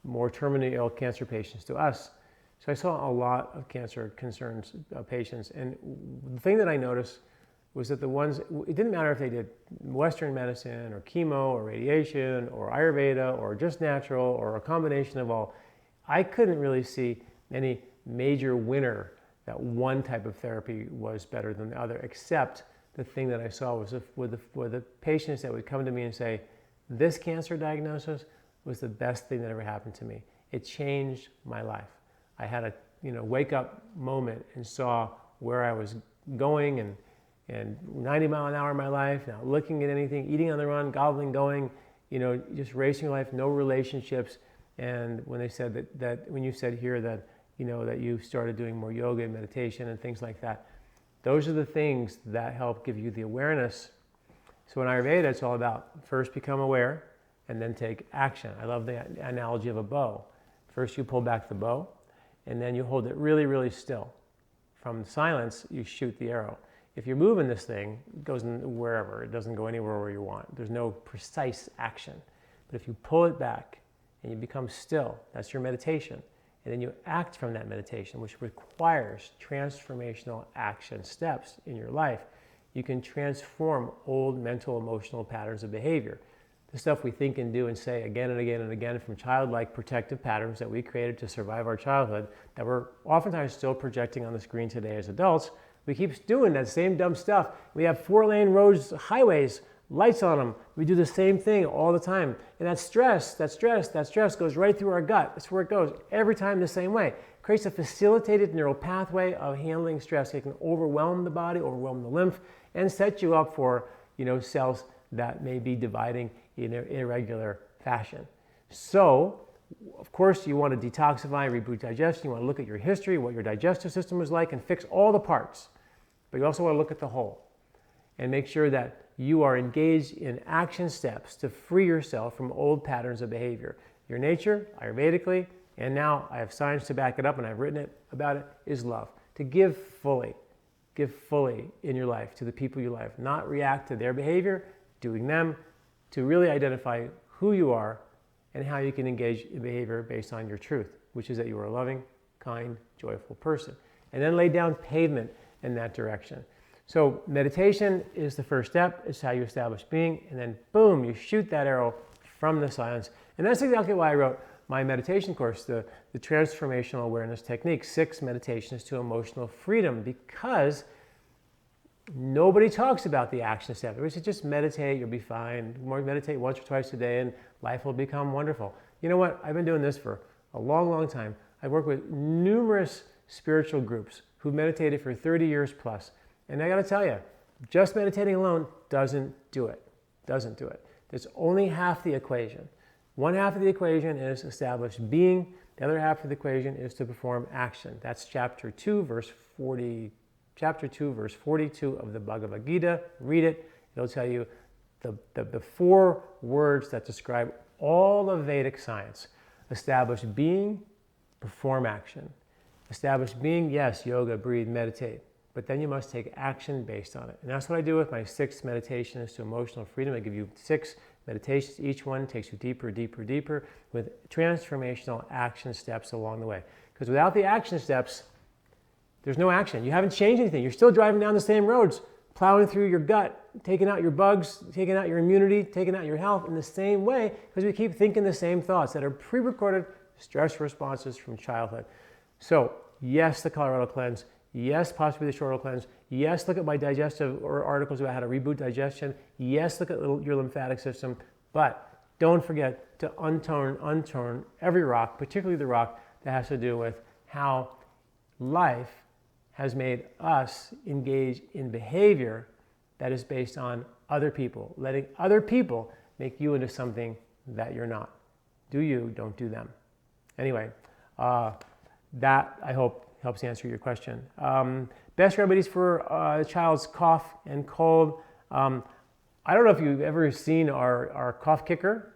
more terminally ill cancer patients to us. So I saw a lot of cancer concerns patients, and the thing that I noticed was that the ones, it didn't matter if they did Western medicine or chemo or radiation or Ayurveda or just natural or a combination of all, I couldn't really see any major winner that one type of therapy was better than the other, except the thing that I saw was with the patients that would come to me and say, this cancer diagnosis was the best thing that ever happened to me. It changed my life. I had a wake up moment and saw where I was going and 90 mile an hour in my life, not looking at anything, eating on the run, gobbling, going, just racing your life, no relationships. And when they said that when you said here that, that you started doing more yoga and meditation and things like that, those are the things that help give you the awareness. So in Ayurveda, it's all about first become aware and then take action. I love the analogy of a bow. First you pull back the bow and then you hold it really, really still. From silence, you shoot the arrow. If you're moving this thing, it goes wherever. It doesn't go anywhere where you want. There's no precise action. But if you pull it back and you become still, that's your meditation. And then you act from that meditation, which requires transformational action steps in your life. You can transform old mental, emotional patterns of behavior. The stuff we think and do and say again and again and again from childlike protective patterns that we created to survive our childhood that we're oftentimes still projecting on the screen today as adults. We keep doing that same dumb stuff. We have 4-lane roads, highways, lights on them. We do the same thing all the time. And that stress goes right through our gut. That's where it goes every time the same way. It creates a facilitated neural pathway of handling stress. It can overwhelm the body, overwhelm the lymph, and set you up for cells that may be dividing in an irregular fashion. So, of course, you want to detoxify, reboot digestion. You want to look at your history, what your digestive system was like, and fix all the parts. But you also want to look at the whole and make sure that you are engaged in action steps to free yourself from old patterns of behavior. Your nature, Ayurvedically, and now I have science to back it up and I've written about it, is love. To give fully in your life to the people you love, not react to their behavior, doing them, to really identify who you are and how you can engage in behavior based on your truth, which is that you are a loving, kind, joyful person. And then lay down pavement in that direction. So meditation is the first step. It's how you establish being. And then boom, you shoot that arrow from the silence. And that's exactly why I wrote my meditation course, the Transformational Awareness Technique, 6 Meditations to Emotional Freedom, because nobody talks about the action step. We should just meditate, you'll be fine. Meditate once or twice a day and life will become wonderful. You know what? I've been doing this for a long, long time. I've worked with numerous spiritual groups who've meditated for 30 years plus. And I got to tell you, just meditating alone doesn't do it. There's only half the equation. One half of the equation is establish being. The other half of the equation is to perform action. That's chapter 2, verse 42 of the Bhagavad Gita. Read it. It'll tell you the 4 words that describe all of Vedic science. Establish being, perform action. Establish being, yes, yoga, breathe, meditate. But then you must take action based on it. And that's what I do with my 6 meditations to emotional freedom. I give you 6 meditations. Each one takes you deeper, deeper, deeper with transformational action steps along the way. Because without the action steps, there's no action. You haven't changed anything. You're still driving down the same roads, plowing through your gut, taking out your bugs, taking out your immunity, taking out your health in the same way because we keep thinking the same thoughts that are pre-recorded stress responses from childhood. So, yes, the Colorado cleanse. Yes, possibly the Shortall cleanse. Yes, look at my digestive or articles about how to reboot digestion. Yes, look at your lymphatic system. But don't forget to unturn every rock, particularly the rock that has to do with how life has made us engage in behavior that is based on other people, letting other people make you into something that you're not. Do you, don't do them. Anyway, that I hope helps answer your question. Best remedies for a child's cough and cold. I don't know if you've ever seen our cough kicker.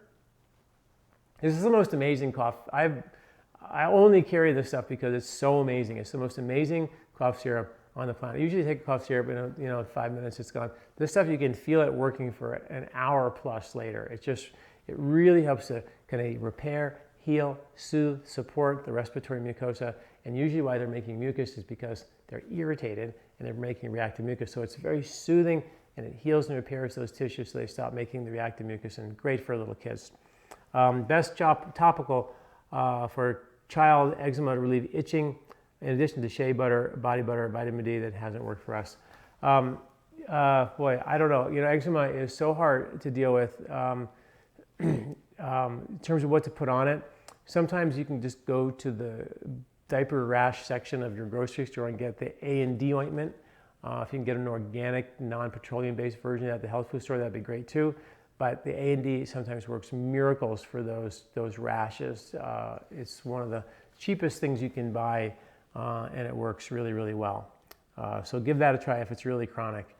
This is the most amazing cough. I only carry this stuff because it's so amazing. It's the most amazing cough syrup on the planet. I usually take a cough syrup and in 5 minutes it's gone. This stuff you can feel it working for an hour plus later. It really helps to kind of repair, heal, soothe, support the respiratory mucosa. And usually why they're making mucus is because they're irritated and they're making reactive mucus. So it's very soothing and it heals and repairs those tissues so they stop making the reactive mucus, and great for little kids. Best topical for child eczema to relieve itching, in addition to shea butter, body butter, vitamin D that hasn't worked for us. Boy, I don't know. Eczema is so hard to deal with in terms of what to put on it. Sometimes you can just go to the diaper rash section of your grocery store and get the A&D ointment. If you can get an organic, non-petroleum based version at the health food store, that'd be great too. But the A&D sometimes works miracles for those rashes. It's one of the cheapest things you can buy, and it works really, really well. So give that a try if it's really chronic.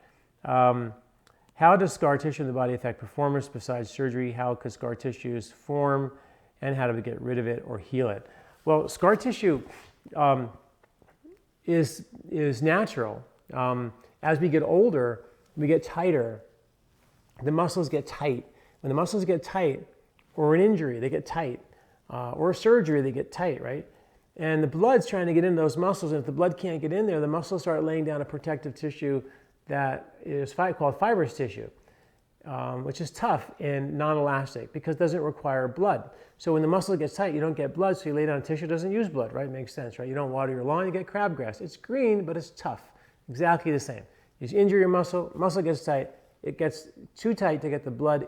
How does scar tissue in the body affect performance besides surgery? How could scar tissues form, and how do we get rid of it or heal it? Well, scar tissue is natural. As we get older, we get tighter. The muscles get tight. When the muscles get tight, or an injury, they get tight, or a surgery, they get tight, right? And the blood's trying to get into those muscles, and if the blood can't get in there, the muscles start laying down a protective tissue that is called fibrous tissue, which is tough and non-elastic because it doesn't require blood. So when the muscle gets tight, you don't get blood, so you lay down a tissue, it doesn't use blood, right? Makes sense, right? You don't water your lawn, you get crabgrass. It's green, but it's tough. Exactly the same. You injure your muscle gets tight, it gets too tight to get the blood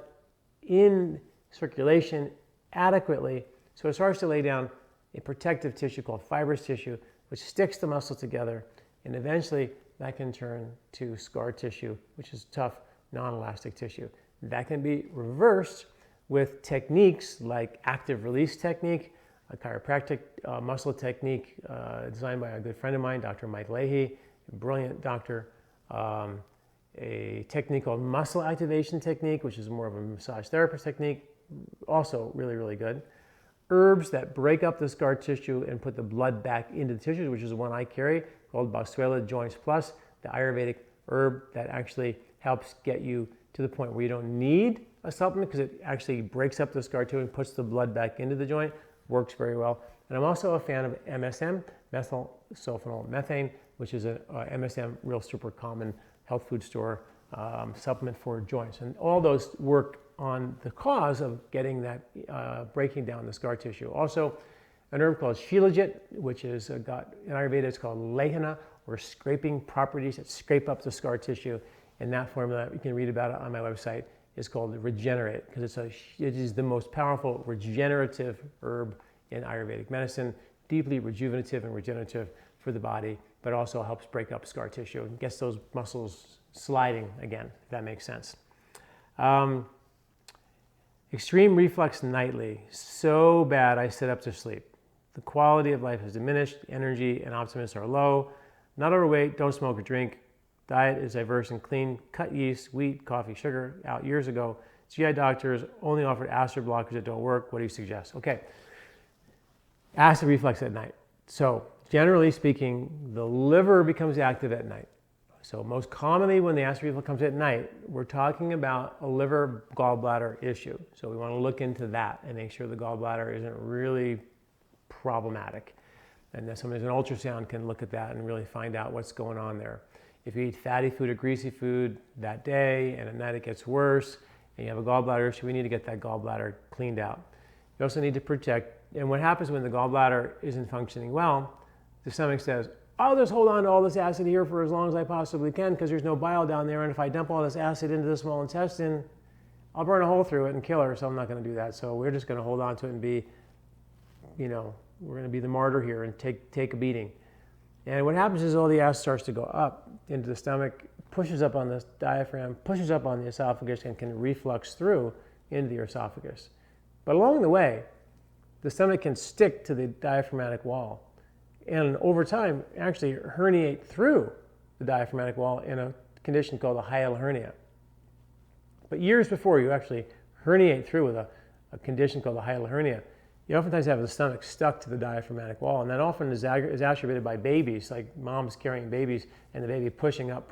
in circulation adequately, so it starts to lay down a protective tissue called fibrous tissue, which sticks the muscle together, and eventually that can turn to scar tissue, which is tough, non-elastic tissue. That can be reversed with techniques like active release technique, a chiropractic muscle technique designed by a good friend of mine, Dr. Mike Leahy, a brilliant doctor. A technique called muscle activation technique, which is more of a massage therapist technique, also really, really good. Herbs that break up the scar tissue and put the blood back into the tissues, which is the one I carry, called Boswellia Joints Plus, the Ayurvedic herb that actually helps get you to the point where you don't need a supplement because it actually breaks up the scar tissue and puts the blood back into the joint. Works very well. And I'm also a fan of MSM, methyl sulfonyl methane, which is a MSM, real super common health food store supplement for joints. And all those work on the cause of getting that, breaking down the scar tissue. Also, an herb called Shilajit, which is got, in Ayurveda, it's called Lehana, or scraping properties that scrape up the scar tissue. And that formula, you can read about it on my website, is called Regenerate, because it is the most powerful regenerative herb in Ayurvedic medicine, deeply rejuvenative and regenerative for the body, but also helps break up scar tissue and gets those muscles sliding again, if that makes sense. Extreme reflux nightly, so bad I sit up to sleep. The quality of life has diminished, energy and optimism are low. Not overweight, don't smoke or drink. Diet is diverse and clean. Cut yeast, wheat, coffee, sugar out years ago. GI doctors only offered acid blockers that don't work. What do you suggest? Okay, acid reflux at night. So generally speaking, the liver becomes active at night. So most commonly when the acid reflux comes at night, we're talking about a liver gallbladder issue. So we want to look into that and make sure the gallbladder isn't really problematic. And then sometimes an ultrasound can look at that and really find out what's going on there. If you eat fatty food or greasy food that day and at night it gets worse and you have a gallbladder issue, we need to get that gallbladder cleaned out. You also need to protect, and what happens when the gallbladder isn't functioning well, the stomach says, I'll just hold on to all this acid here for as long as I possibly can because there's no bile down there, and if I dump all this acid into the small intestine, I'll burn a hole through it and kill her, so I'm not going to do that. So we're just going to hold on to it and be, we're going to be the martyr here and take a beating. And what happens is all the acid starts to go up into the stomach, pushes up on the diaphragm, pushes up on the esophagus, and can reflux through into the esophagus. But along the way, the stomach can stick to the diaphragmatic wall and over time actually herniate through the diaphragmatic wall in a condition called a hiatal hernia. But years before you actually herniate through with a condition called a hiatal hernia, you oftentimes have the stomach stuck to the diaphragmatic wall, and that often is exacerbated by babies, like moms carrying babies and the baby pushing up,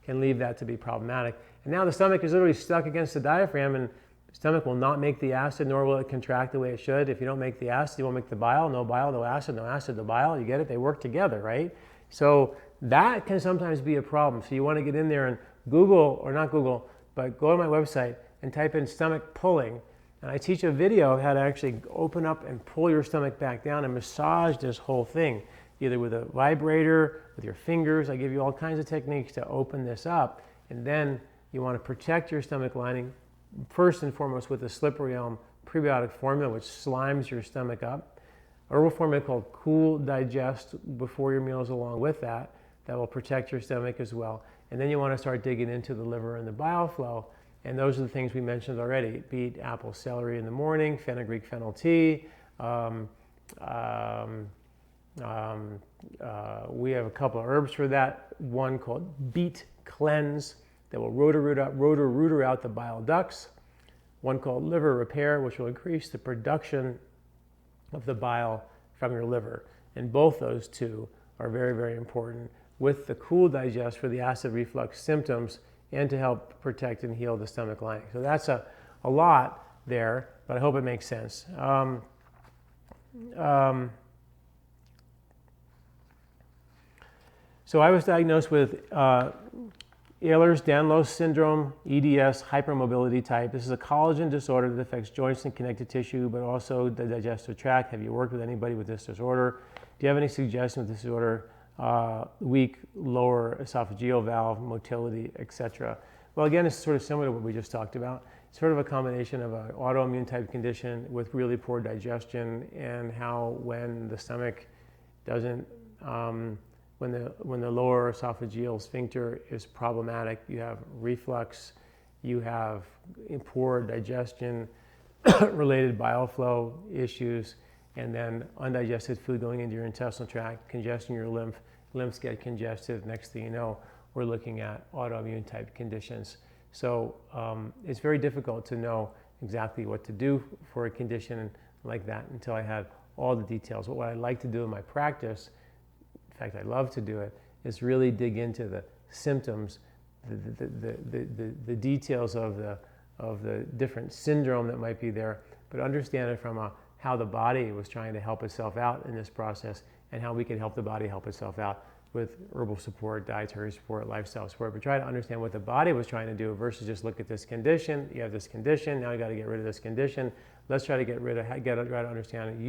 can leave that to be problematic. And now the stomach is literally stuck against the diaphragm, and the stomach will not make the acid, nor will it contract the way it should. If you don't make the acid, you won't make the bile, no acid, no bile. You get it? They work together, right? So that can sometimes be a problem. So you want to get in there and Google, or not Google, but go to my website and type in stomach pulling. And I teach a video of how to actually open up and pull your stomach back down and massage this whole thing, either with a vibrator, with your fingers. I give you all kinds of techniques to open this up. And then you want to protect your stomach lining, first and foremost with a slippery elm prebiotic formula, which slimes your stomach up. Herbal formula called Cool Digest before your meals along with that. That will protect your stomach as well. And then you want to start digging into the liver and the bile flow. And those are the things we mentioned already. Beet, apple, celery in the morning, fenugreek, fennel tea. We have a couple of herbs for that. One called Beet Cleanse that will rotor out the bile ducts. One called Liver Repair, which will increase the production of the bile from your liver. And both those two are very, very important with the Cool Digest for the acid reflux symptoms and to help protect and heal the stomach lining. So that's a lot there, but I hope it makes sense. So I was diagnosed with Ehlers-Danlos syndrome, EDS, hypermobility type. This is a collagen disorder that affects joints and connective tissue, but also the digestive tract. Have you worked with anybody with this disorder? Do you have any suggestions with this disorder? Weak lower esophageal valve, motility, etc. Well, again, it's sort of similar to what we just talked about. It's sort of a combination of an autoimmune type condition with really poor digestion, and how when the stomach doesn't, when the lower esophageal sphincter is problematic, you have reflux, you have poor digestion, related bile flow issues, and then undigested food going into your intestinal tract, congesting your lymphs get congested. Next thing you know, we're looking at autoimmune type conditions. So it's very difficult to know exactly what to do for a condition like that until I had all the details. But what I like to do in my practice, in fact, I love to do it, is really dig into the symptoms, the details of the different syndrome that might be there, but understand it from how the body was trying to help itself out in this process, and how we can help the body help itself out with herbal support, dietary support, lifestyle support. But try to understand what the body was trying to do versus just look at this condition. You have this condition, now you got to get rid of this condition. Let's try to try to understand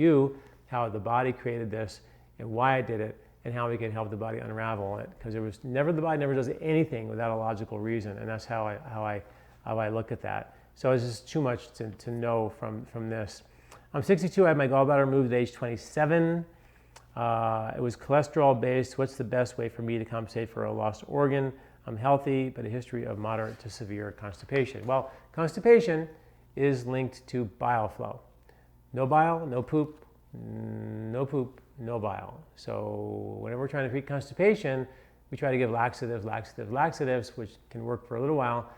how the body created this and why it did it, and how we can help the body unravel it. Because the body never does anything without a logical reason, and that's how I look at that. So it's just too much to know from this. I'm 62, I had my gallbladder removed at age 27. It was cholesterol based. What's the best way for me to compensate for a lost organ? I'm healthy, but a history of moderate to severe constipation. Well, constipation is linked to bile flow. No bile, no poop, no poop, no bile. So whenever we're trying to treat constipation, we try to give laxatives, which can work for a little while,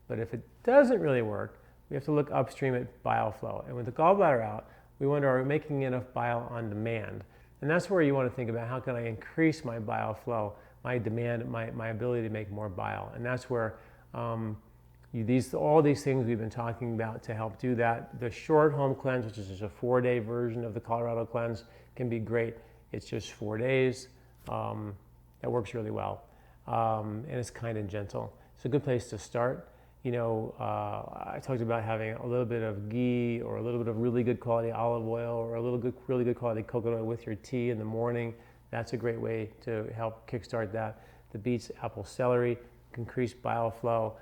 but if it doesn't really work, we have to look upstream at bile flow. And with the gallbladder out, we wonder, are we making enough bile on demand? And that's where you want to think about, how can I increase my bile flow, my demand, my ability to make more bile? And that's where all these things we've been talking about to help do that. The short home cleanse, which is just a 4-day version of the Colorado cleanse, can be great. It's just 4 days. That works really well. And it's kind and gentle. It's a good place to start. I talked about having a little bit of ghee or a little bit of really good quality olive oil or a really good quality coconut oil with your tea in the morning. That's a great way to help kickstart that. The beets, apple, celery can increase bile flow.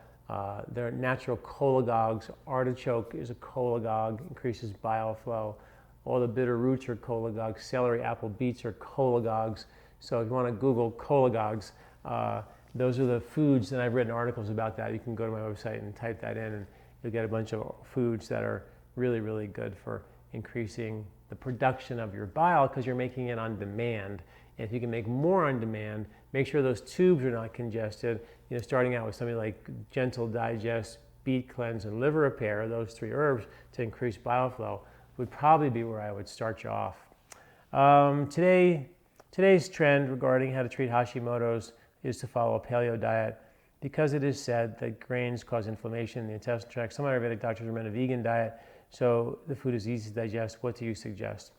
They're natural cholagogues. Artichoke is a cholagogue, increases bile flow. All the bitter roots are cholagogues. Celery, apple, beets are cholagogues. So if you want to Google cholagogues, those are the foods, and I've written articles about that. You can go to my website and type that in, and you'll get a bunch of foods that are really, really good for increasing the production of your bile, because you're making it on demand. And if you can make more on demand, make sure those tubes are not congested. Starting out with something like Gentle Digest, Beet Cleanse, and Liver Repair, those 3 herbs to increase bile flow, would probably be where I would start you off. Today's trend regarding how to treat Hashimoto's is to follow a paleo diet, because it is said that grains cause inflammation in the intestinal tract. Some Ayurvedic doctors recommend a vegan diet, so the food is easy to digest. What do you suggest?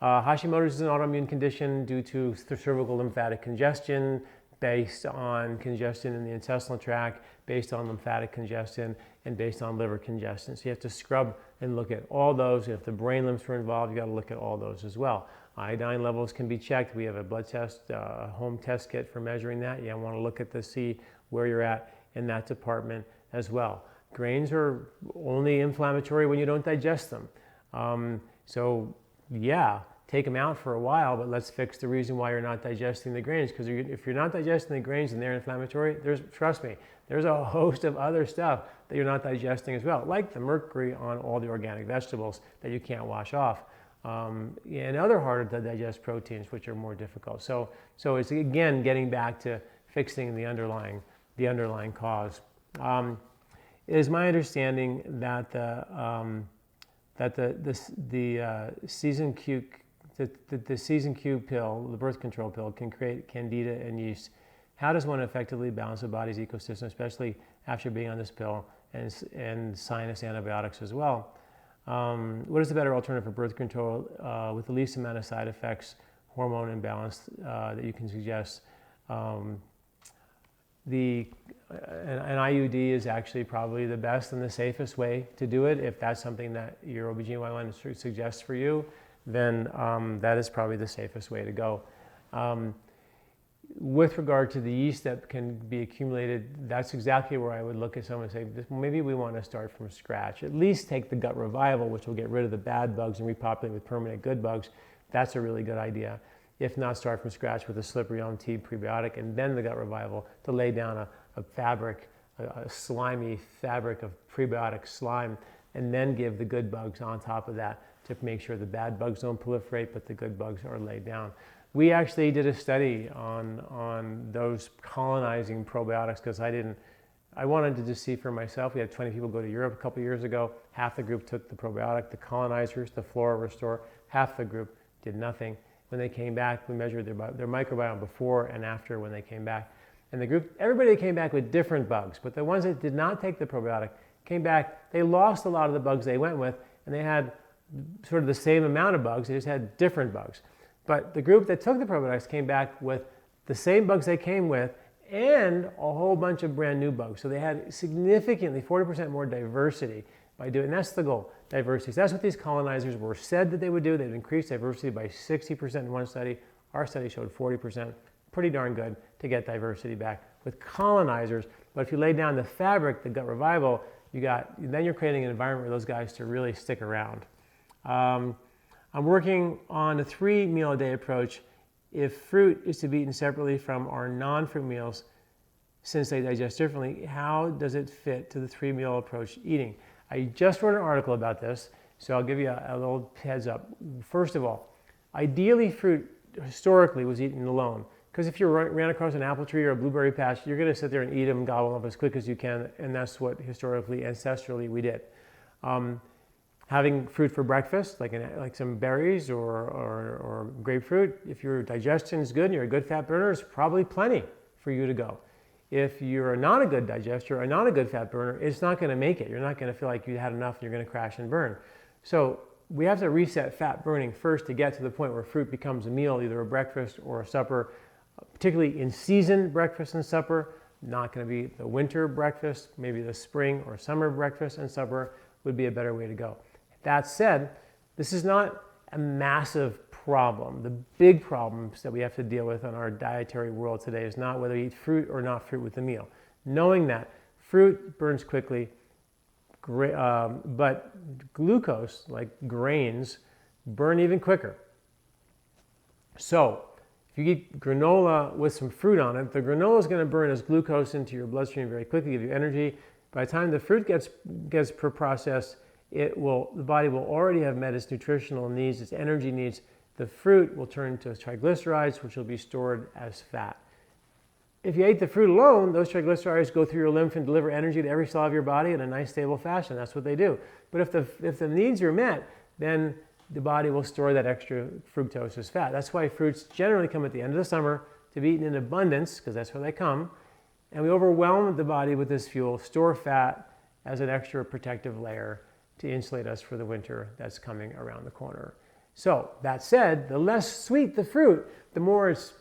Hashimoto's is an autoimmune condition due to cervical lymphatic congestion, based on congestion in the intestinal tract, based on lymphatic congestion, and based on liver congestion. So you have to scrub and look at all those. If the brain lymphs are involved, you got to look at all those as well. Iodine levels can be checked. We have a blood test, a home test kit for measuring that. You want to look at to see where you're at in that department as well. Grains are only inflammatory when you don't digest them. Take them out for a while, but let's fix the reason why you're not digesting the grains. Because if you're not digesting the grains and they're inflammatory, trust me, there's a host of other stuff that you're not digesting as well, like the mercury on all the organic vegetables that you can't wash off. And other harder to digest proteins, which are more difficult. So it's again getting back to fixing the underlying cause. It is my understanding that the season Q pill, the birth control pill, can create candida and yeast. How does one effectively balance the body's ecosystem, especially after being on this pill and sinus antibiotics as well? What is the better alternative for birth control with the least amount of side effects, hormone imbalance that you can suggest? An IUD is actually probably the best and the safest way to do it. If that's something that your OBGYN suggests for you, then that is probably the safest way to go. With regard to the yeast that can be accumulated, that's exactly where I would look at someone and say, maybe we want to start from scratch. At least take the gut revival, which will get rid of the bad bugs and repopulate with permanent good bugs. That's a really good idea. If not, start from scratch with a slippery elm tea prebiotic and then the gut revival to lay down a fabric, a slimy fabric of prebiotic slime, and then give the good bugs on top of that to make sure the bad bugs don't proliferate, but the good bugs are laid down. We actually did a study on those colonizing probiotics because I wanted to just see for myself. We had 20 people go to Europe a couple years ago. Half the group took the probiotic, the colonizers, the Flora Restore. Half the group did nothing. When they came back, we measured their microbiome before and after when they came back. And the group, everybody came back with different bugs, but the ones that did not take the probiotic came back, they lost a lot of the bugs they went with, and they had sort of the same amount of bugs, they just had different bugs. But the group that took the probiotics came back with the same bugs they came with and a whole bunch of brand new bugs. So they had significantly 40% more diversity by doing, and that's the goal, diversity. So that's what these colonizers were said that they would do. They'd increase diversity by 60% in one study. Our study showed 40%, pretty darn good to get diversity back with colonizers. But if you lay down the fabric, the gut revival, then you're creating an environment for those guys to really stick around. I'm working on a 3-meal-a-day approach. If fruit is to be eaten separately from our non-fruit meals, since they digest differently, how does it fit to the 3-meal approach eating? I just wrote an article about this, so I'll give you a little heads up. First of all, Ideally, fruit historically was eaten alone. Because if you ran across an apple tree or a blueberry patch, you're going to sit there and eat them, gobble them up as quick as you can, and that's what historically, ancestrally, we did. Having fruit for breakfast, like some berries or grapefruit, if your digestion is good and you're a good fat burner, it's probably plenty for you to go. If you're not a good digester or not a good fat burner, it's not going to make it. You're not going to feel like you had enough and you're going to crash and burn. So we have to reset fat burning first to get to the point where fruit becomes a meal, either a breakfast or a supper, particularly in season breakfast and supper. Not going to be the winter breakfast, maybe the spring or summer breakfast and supper would be a better way to go. That said, this is not a massive problem. The big problems that we have to deal with in our dietary world today is not whether you eat fruit or not fruit with the meal. Knowing that fruit burns quickly, but glucose, like grains, burn even quicker. So if you eat granola with some fruit on it, the granola is going to burn as glucose into your bloodstream very quickly, give you energy. By the time the fruit gets processed, the body will already have met its nutritional needs, its energy needs. The fruit will turn to triglycerides, which will be stored as fat. If you ate the fruit alone, those triglycerides go through your lymph and deliver energy to every cell of your body in a nice, stable fashion. That's what they do. But if the needs are met, then the body will store that extra fructose as fat. That's why fruits generally come at the end of the summer to be eaten in abundance, because that's where they come. And we overwhelm the body with this fuel, store fat as an extra protective layer to insulate us for the winter that's coming around the corner. So that said, the less sweet the fruit, the more it's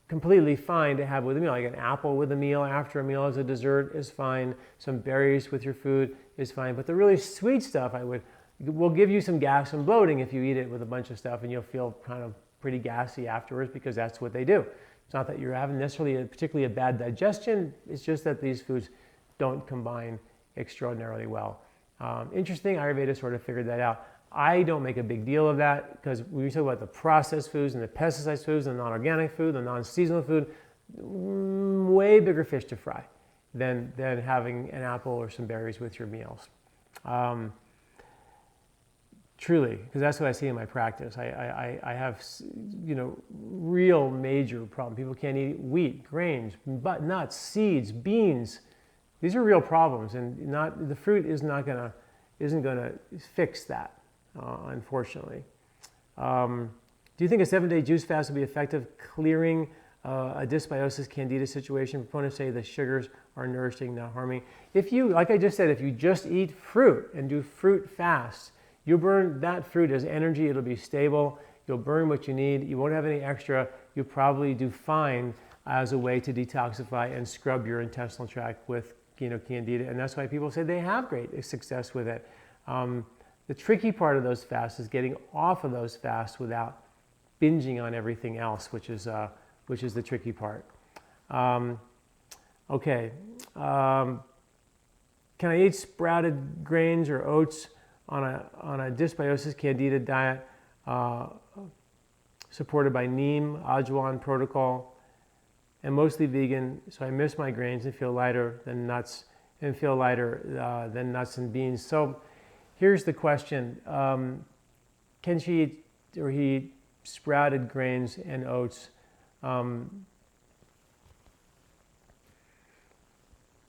completely fine to have with a meal. Like an apple with a meal after a meal as a dessert is fine. Some berries with your food is fine. But the really sweet stuff will give you some gas and bloating if you eat it with a bunch of stuff, and you'll feel kind of pretty gassy afterwards, because that's what they do. It's not that you're having necessarily particularly a bad digestion. It's just that these foods don't combine extraordinarily well. Interesting, Ayurveda sort of figured that out. I don't make a big deal of that, because when we talk about the processed foods and the pesticide foods, the non-organic food, the non-seasonal food, way bigger fish to fry than having an apple or some berries with your meals. Truly, because that's what I see in my practice. I have, real major problem. People can't eat wheat, grains, nuts, seeds, beans. These are real problems, and the fruit isn't gonna fix that, unfortunately. Do you think a 7-day juice fast would be effective clearing a dysbiosis candida situation? Proponents say the sugars are nourishing, not harming. If you, like I just said, if you just eat fruit and do fruit fast, you burn that fruit as energy. It'll be stable. You'll burn what you need. You won't have any extra. You probably do fine as a way to detoxify and scrub your intestinal tract with candida, and that's why people say they have great success with it. The tricky part of those fasts is getting off of those fasts without binging on everything else, which is the tricky part. Okay, can I eat sprouted grains or oats on a dysbiosis candida diet supported by neem, Ajwan protocol? And mostly vegan, so I miss my grains and feel lighter than nuts, and beans. So here's the question: can she eat or he eat sprouted grains and oats?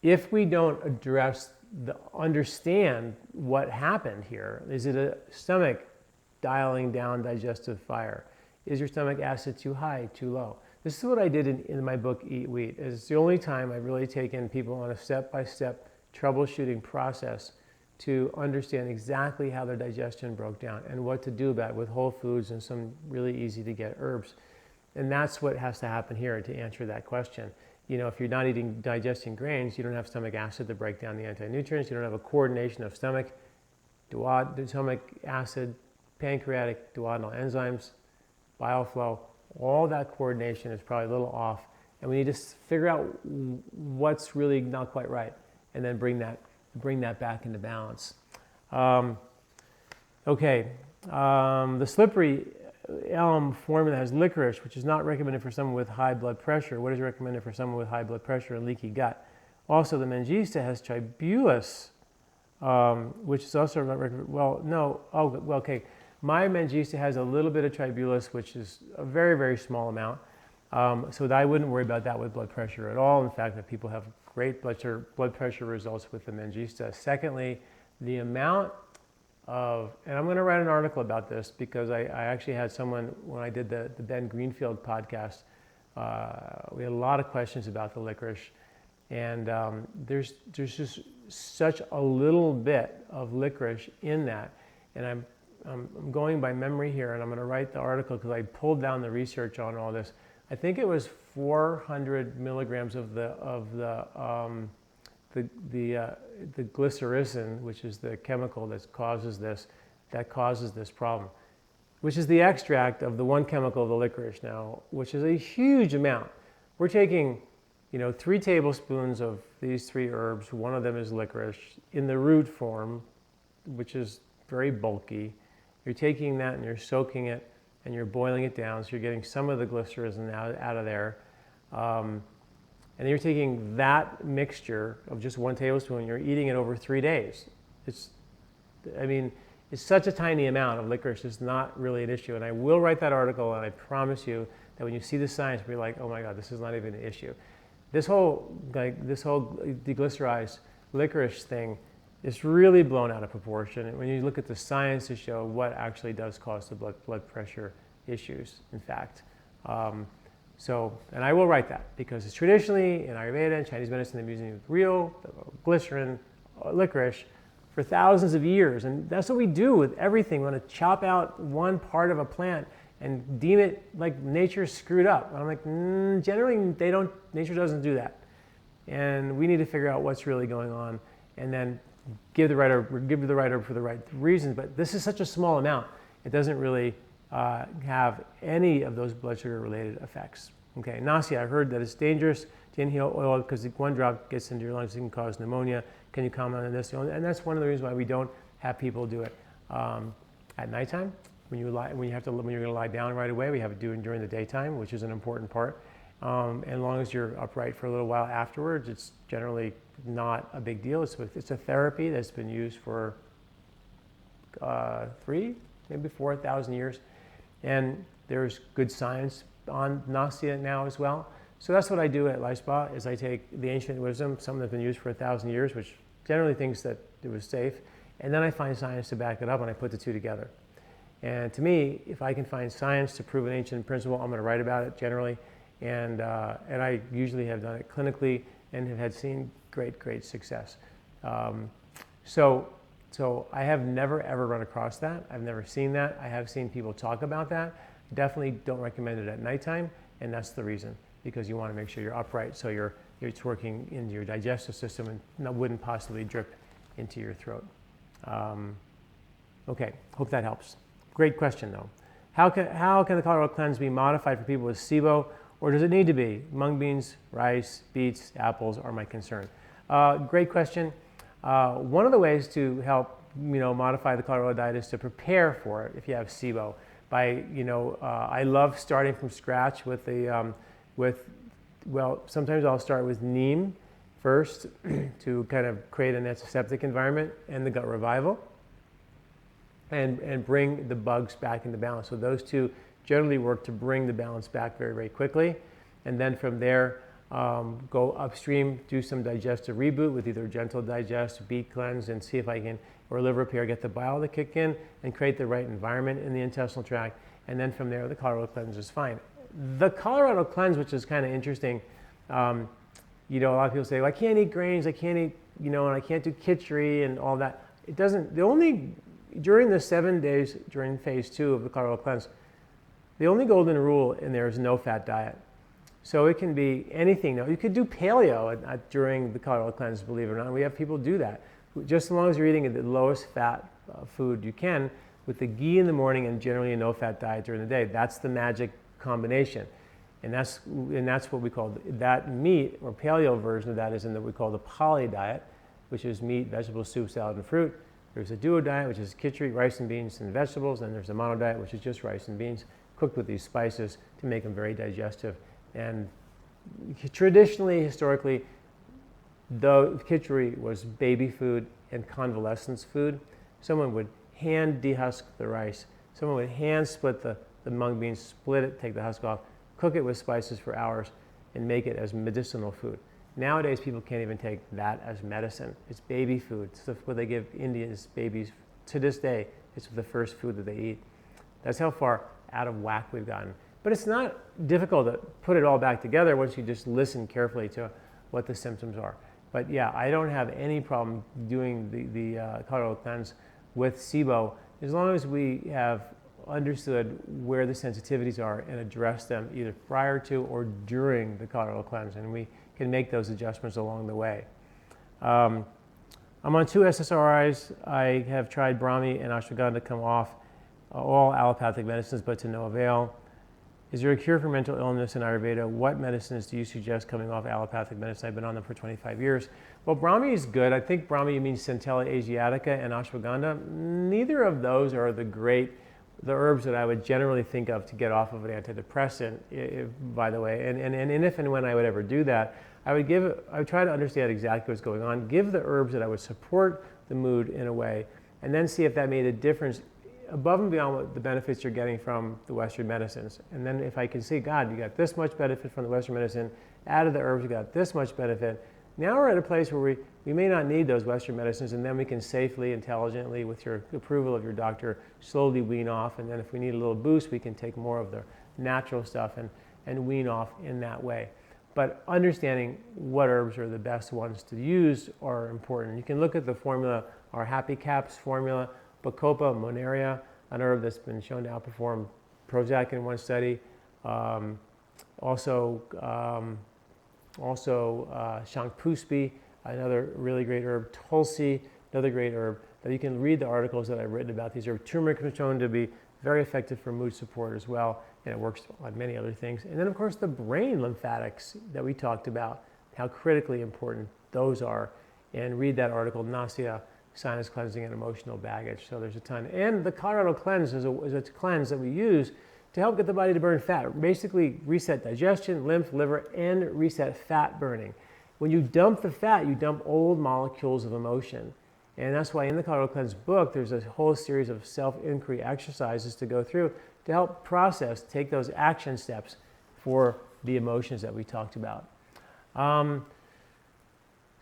If we don't understand what happened here, is it a stomach dialing down digestive fire? Is your stomach acid too high, too low? This is what I did in my book, Eat Wheat. It's the only time I've really taken people on a step-by-step troubleshooting process to understand exactly how their digestion broke down and what to do about it with whole foods and some really easy to get herbs. And that's what has to happen here to answer that question. If you're not digesting grains, you don't have stomach acid to break down the anti-nutrients. You don't have a coordination of stomach acid, pancreatic, duodenal enzymes, bile flow. All that coordination is probably a little off, and we need to figure out what's really not quite right, and then bring that back into balance. The slippery elm formula has licorice, which is not recommended for someone with high blood pressure. What is recommended for someone with high blood pressure and leaky gut? Also, the mangista has tribulus, which is also not recommended. My Mangista has a little bit of tribulus, which is a very, very small amount. So that I wouldn't worry about that with blood pressure at all. In fact, that people have great blood pressure results with the Mangista. Secondly, the amount of, and I'm going to write an article about this because I actually had someone, when I did the Ben Greenfield podcast, we had a lot of questions about the licorice. And there's just such a little bit of licorice in that. And I'm going by memory here, and I'm going to write the article because I pulled down the research on all this. I think it was 400 milligrams of the glycyrrhizin, which is the chemical that causes this problem, which is the extract of the one chemical of the licorice now, which is a huge amount. We're taking, 3 tablespoons of these 3 herbs. One of them is licorice in the root form, which is very bulky. You're taking that and you're soaking it and you're boiling it down, so you're getting some of the glycyrrhizin out of there. And then you're taking that mixture of just 1 tablespoon and you're eating it over 3 days. It's such a tiny amount of licorice, it's not really an issue. And I will write that article, and I promise you that when you see the science, you'll be like, oh my God, this is not even an issue. This whole deglycerized licorice thing is really blown out of proportion. And when you look at the science to show what actually does cause the blood pressure issues, in fact. And I will write that because it's traditionally in Ayurveda and Chinese medicine, they've been using real glycerin, licorice, for thousands of years. And that's what we do with everything. We want to chop out one part of a plant and deem it like nature screwed up. And I'm like, generally nature doesn't do that. And we need to figure out what's really going on and then give the right herb for the right reasons. But this is such a small amount, it doesn't really have any of those blood sugar related effects. Okay, nausea, I heard that it's dangerous to inhale oil because if 1 drop gets into your lungs, it can cause pneumonia. Can you comment on this? And that's one of the reasons why we don't have people do it at nighttime. When you're going to lie down right away, we have it during the daytime, which is an important part. And as long as you're upright for a little while afterwards, it's generally not a big deal. It's a therapy that's been used for 3, maybe 4,000 years. And there's good science on nausea now as well. So that's what I do at LifeSpa, is I take the ancient wisdom, something that's been used for 1,000 years, which generally thinks that it was safe, and then I find science to back it up, and I put the two together. And to me, if I can find science to prove an ancient principle, I'm going to write about it generally. And I usually have done it clinically and have seen great success. So I have never ever run across that. I've never seen that. I have seen people talk about that. Definitely don't recommend it at nighttime, and that's the reason, because you want to make sure you're upright so it's working into your digestive system and wouldn't possibly drip into your throat. Okay, hope that helps. Great question though. How can the Colorado cleanse be modified for people with SIBO, or does it need to be? Mung beans, rice, beets, apples are my concern. Great question. One of the ways to help modify the Colorado diet is to prepare for it if you have SIBO. I love starting from scratch with sometimes I'll start with neem first to kind of create an antiseptic environment and the gut revival, and bring the bugs back into balance. So those two generally work to bring the balance back very quickly. And then from there, go upstream, do some digestive reboot with either gentle digest, beet cleanse, and see if I can, or liver repair, get the bile to kick in and create the right environment in the intestinal tract. And then from there, the Colorado cleanse is fine. The Colorado cleanse, which is kind of interesting, a lot of people say, well, I can't eat grains, I can't eat, and I can't do khichdi and all that. It doesn't, during the 7 days during phase 2 of the Colorado cleanse, the only golden rule in there is no fat diet. So it can be anything. Now, you could do paleo during the Colorado cleanse, believe it or not. We have people do that. Just as long as you're eating the lowest fat food you can, with the ghee in the morning and generally a no fat diet during the day. That's the magic combination. And that's what we call that meat, or paleo version of that is in what we call the poly diet, which is meat, vegetables, soup, salad, and fruit. There's a duo diet, which is khichdi, rice and beans and vegetables, and there's a mono diet, which is just rice and beans cooked with these spices to make them very digestive. And traditionally, historically, the khichdi was baby food and convalescence food. Someone would hand dehusk the rice, Someone would hand split the mung beans, split it, take the husk off, cook it with spices for hours, and make it as medicinal food. Nowadays, people can't even take that as medicine. It's baby food. It's what they give Indians, babies. To this day, it's the first food that they eat. That's how far out of whack we've gotten. But it's not difficult to put it all back together once you just listen carefully to what the symptoms are. But yeah, I don't have any problem doing the colorado cleanse with SIBO as long as we have understood where the sensitivities are and address them either prior to or during the colorado cleanse, and we can make those adjustments along the way. I'm on 2 SSRIs. I have tried Brahmi and ashwagandha to come off all allopathic medicines, but to no avail. Is there a cure for mental illness in Ayurveda? What medicines do you suggest coming off allopathic medicine? I've been on them for 25 years. Well, Brahmi is good. I think Brahmi means Centella asiatica and ashwagandha. Neither of those are the herbs that I would generally think of to get off of an antidepressant, by the way. And if and when I would ever do that, I would try to understand exactly what's going on, give the herbs that I would support the mood in a way, and then see if that made a difference above and beyond what the benefits you're getting from the Western medicines. And then if I can see, God, you got this much benefit from the Western medicine, out of the herbs, you got this much benefit. Now we're at a place where we may not need those Western medicines, and then we can safely, intelligently, with your approval of your doctor, slowly wean off. And then if we need a little boost, we can take more of the natural stuff and wean off in that way. But understanding what herbs are the best ones to use are important. You can look at the formula, our Happy Caps formula, Bacopa monaria, an herb that's been shown to outperform Prozac in one study. Also Shankpuspi, another really great herb. Tulsi, another great herb. Now you can read the articles that I've written about these herbs. Turmeric is shown to be very effective for mood support as well, and it works on many other things. And then of course the brain lymphatics that we talked about, how critically important those are. And read that article, Nausea, Sinus Cleansing, and Emotional Baggage. So there's a ton. And the Colorado Cleanse is a cleanse that we use to help get the body to burn fat. Basically reset digestion, lymph, liver, and reset fat burning. When you dump the fat, you dump old molecules of emotion. And that's why in the Colorado Cleanse book, there's a whole series of self-inquiry exercises to go through to help process, take those action steps for the emotions that we talked about.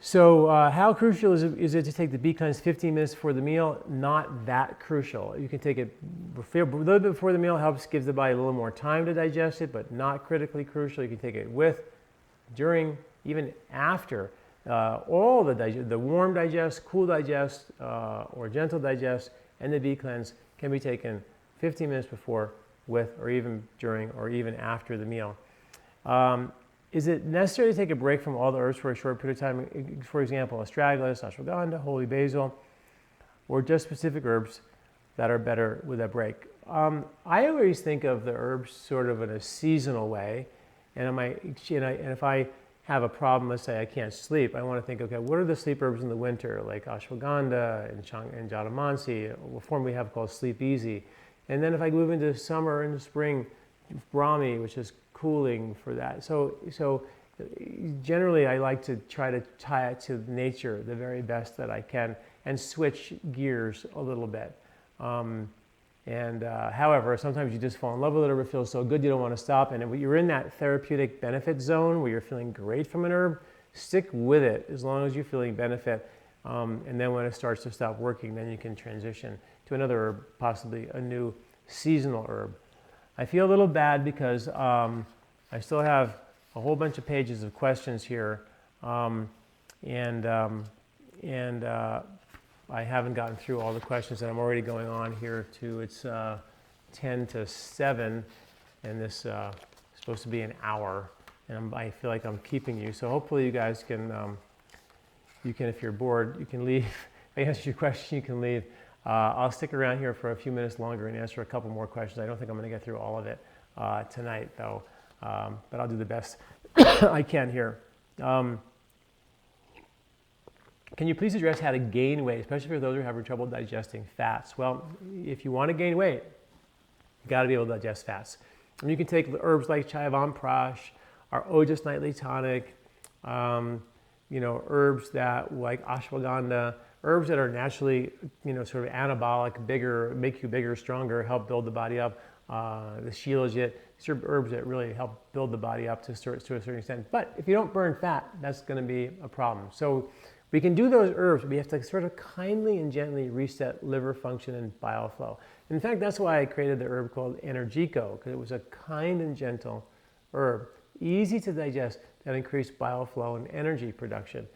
So how crucial is it to take the B cleanse 15 minutes before the meal? Not that crucial. You can take it a little bit before the meal, gives the body a little more time to digest it, but not critically crucial. You can take it with, during, even after. All the warm digest, cool digest, or gentle digest, and the B cleanse can be taken 15 minutes before, with, or even during, or even after the meal. Is it necessary to take a break from all the herbs for a short period of time? For example, astragalus, ashwagandha, holy basil, or just specific herbs that are better with a break? I always think of the herbs sort of in a seasonal way, and if I have a problem, let's say I can't sleep, I want to think, okay, what are the sleep herbs in the winter, like ashwagandha and jatamansi, a form we have called Sleep Easy. And then if I move into summer and spring, Brahmi, which is cooling for that. So generally I like to try to tie it to nature the very best that I can and switch gears a little bit. However, sometimes you just fall in love with it, or it feels so good you don't want to stop. And if you're in that therapeutic benefit zone where you're feeling great from an herb, stick with it as long as you're feeling benefit. And then when it starts to stop working, then you can transition to another herb, possibly a new seasonal herb. I feel a little bad because I still have a whole bunch of pages of questions here, and I haven't gotten through all the questions, and I'm already going on here to, it's 10 to 7, and this is supposed to be an hour, and I feel like I'm keeping you. So hopefully you guys can, if you're bored, you can leave. If I answer your question, you can leave. I'll stick around here for a few minutes longer and answer a couple more questions. I don't think I'm going to get through all of it tonight, though, but I'll do the best I can here. Can you please address how to gain weight, especially for those who are having trouble digesting fats? Well, if you want to gain weight, you got to be able to digest fats. And you can take herbs like Chyavanprash, our Ojas Nightly Tonic, herbs that like ashwagandha, herbs that are naturally, sort of anabolic, bigger, make you bigger, stronger, help build the body up. The shilajit, these are herbs that really help build the body up to a certain extent. But if you don't burn fat, that's going to be a problem. So we can do those herbs, but we have to sort of kindly and gently reset liver function and bile flow. In fact, that's why I created the herb called Energico, because it was a kind and gentle herb, easy to digest, that increased bile flow and energy production.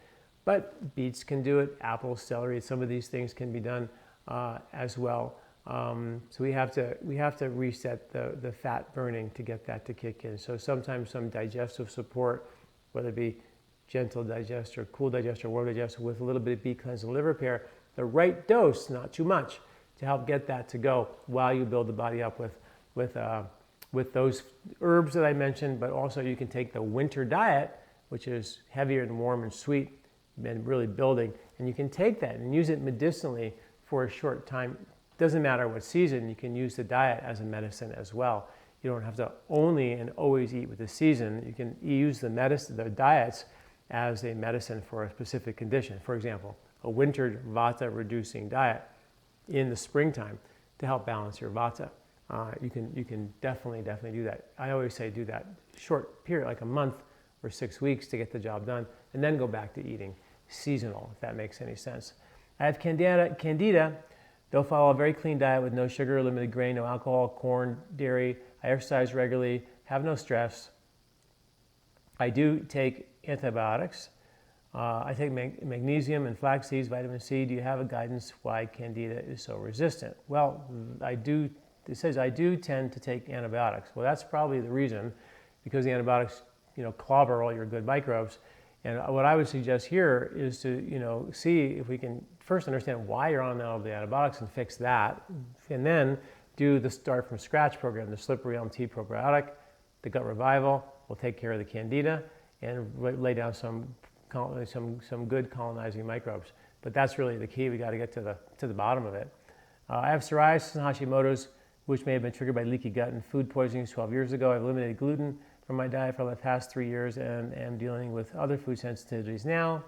But beets can do it, apples, celery, some of these things can be done as well. So we have to reset the fat burning to get that to kick in. So sometimes some digestive support, whether it be gentle digester, cool digester, warm digester, with a little bit of beet cleanse and liver repair, the right dose, not too much, to help get that to go while you build the body up with those herbs that I mentioned. But also you can take the winter diet, which is heavier and warm and sweet and really building, and you can take that and use it medicinally for a short time. Doesn't matter what season, you can use the diet as a medicine as well. You don't have to only and always eat with the season. You can use the diets as a medicine for a specific condition. For example, a winter vata reducing diet in the springtime to help balance your vata. You can definitely do that. I always say do that short period, like a month or 6 weeks, to get the job done, and then go back to eating seasonal, if that makes any sense. I have Candida. They'll follow a very clean diet with no sugar, limited grain, no alcohol, corn, dairy. I exercise regularly, have no stress. I do take antibiotics. I take magnesium and flax seeds, vitamin C. Do you have a guidance why Candida is so resistant? Well, it says I do tend to take antibiotics. Well, that's probably the reason, because the antibiotics, clobber all your good microbes. And what I would suggest here is to, see if we can first understand why you're on all the antibiotics and fix that, and then do the start from scratch program, the slippery elm tea probiotic, the gut revival. Will take care of the Candida and lay down some good colonizing microbes. But that's really the key. We got to get to the bottom of it. I have psoriasis and Hashimoto's, which may have been triggered by leaky gut and food poisonings 12 years ago. I've eliminated gluten from my diet for the past 3 years and am dealing with other food sensitivities now.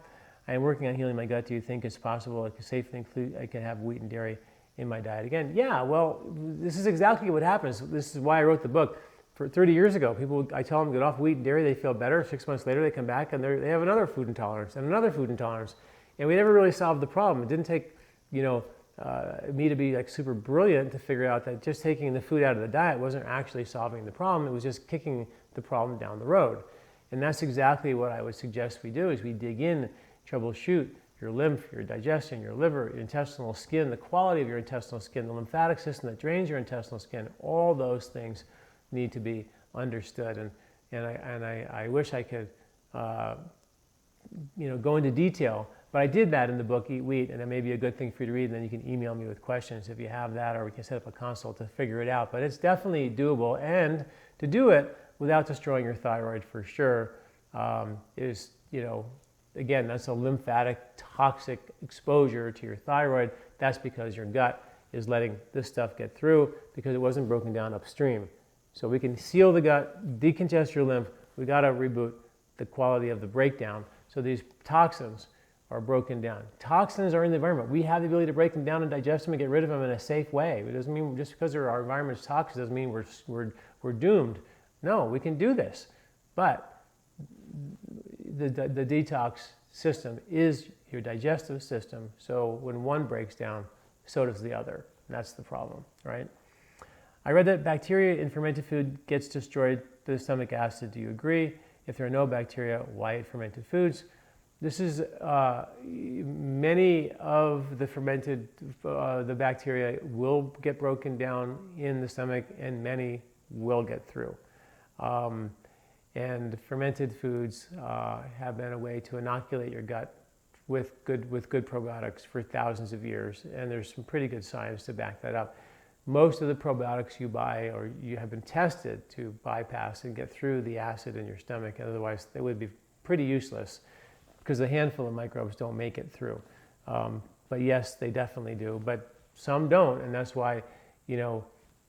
I am working on healing my gut. Do you think it's possible I can safely include, I can have wheat and dairy in my diet again? Yeah, well, this is exactly what happens. This is why I wrote the book. For 30 years ago, I tell them to get off wheat and dairy, they feel better. 6 months later, they come back and they have another food intolerance and another food intolerance. And we never really solved the problem. It didn't take, me to be like super brilliant to figure out that just taking the food out of the diet wasn't actually solving the problem. It was just kicking the problem down the road. And that's exactly what I would suggest we do, is we dig in, troubleshoot your lymph, your digestion, your liver, your intestinal skin, the quality of your intestinal skin, the lymphatic system that drains your intestinal skin. All those things need to be understood. And I wish I could go into detail, but I did that in the book, Eat Wheat, and it may be a good thing for you to read, and then you can email me with questions if you have that, or we can set up a consult to figure it out. But it's definitely doable, and to do it without destroying your thyroid for sure is, again, that's a lymphatic toxic exposure to your thyroid. That's because your gut is letting this stuff get through because it wasn't broken down upstream. So we can seal the gut, decongest your lymph. We got to reboot the quality of the breakdown so these toxins are broken down. Toxins are in the environment. We have the ability to break them down and digest them and get rid of them in a safe way. It doesn't mean just because our environment is toxic doesn't mean we're doomed. No, we can do this. But the detox system is your digestive system. So when one breaks down, so does the other. And that's the problem, right? I read that bacteria in fermented food gets destroyed by the stomach acid. Do you agree? If there are no bacteria, why eat fermented foods? This is many of the fermented, the bacteria will get broken down in the stomach, and many will get through. And fermented foods have been a way to inoculate your gut with good probiotics for thousands of years, and there's some pretty good science to back that up. Most of the probiotics you buy or you have been tested to bypass and get through the acid in your stomach, otherwise they would be pretty useless because a handful of microbes don't make it through. But yes, they definitely do, but some don't, and that's why,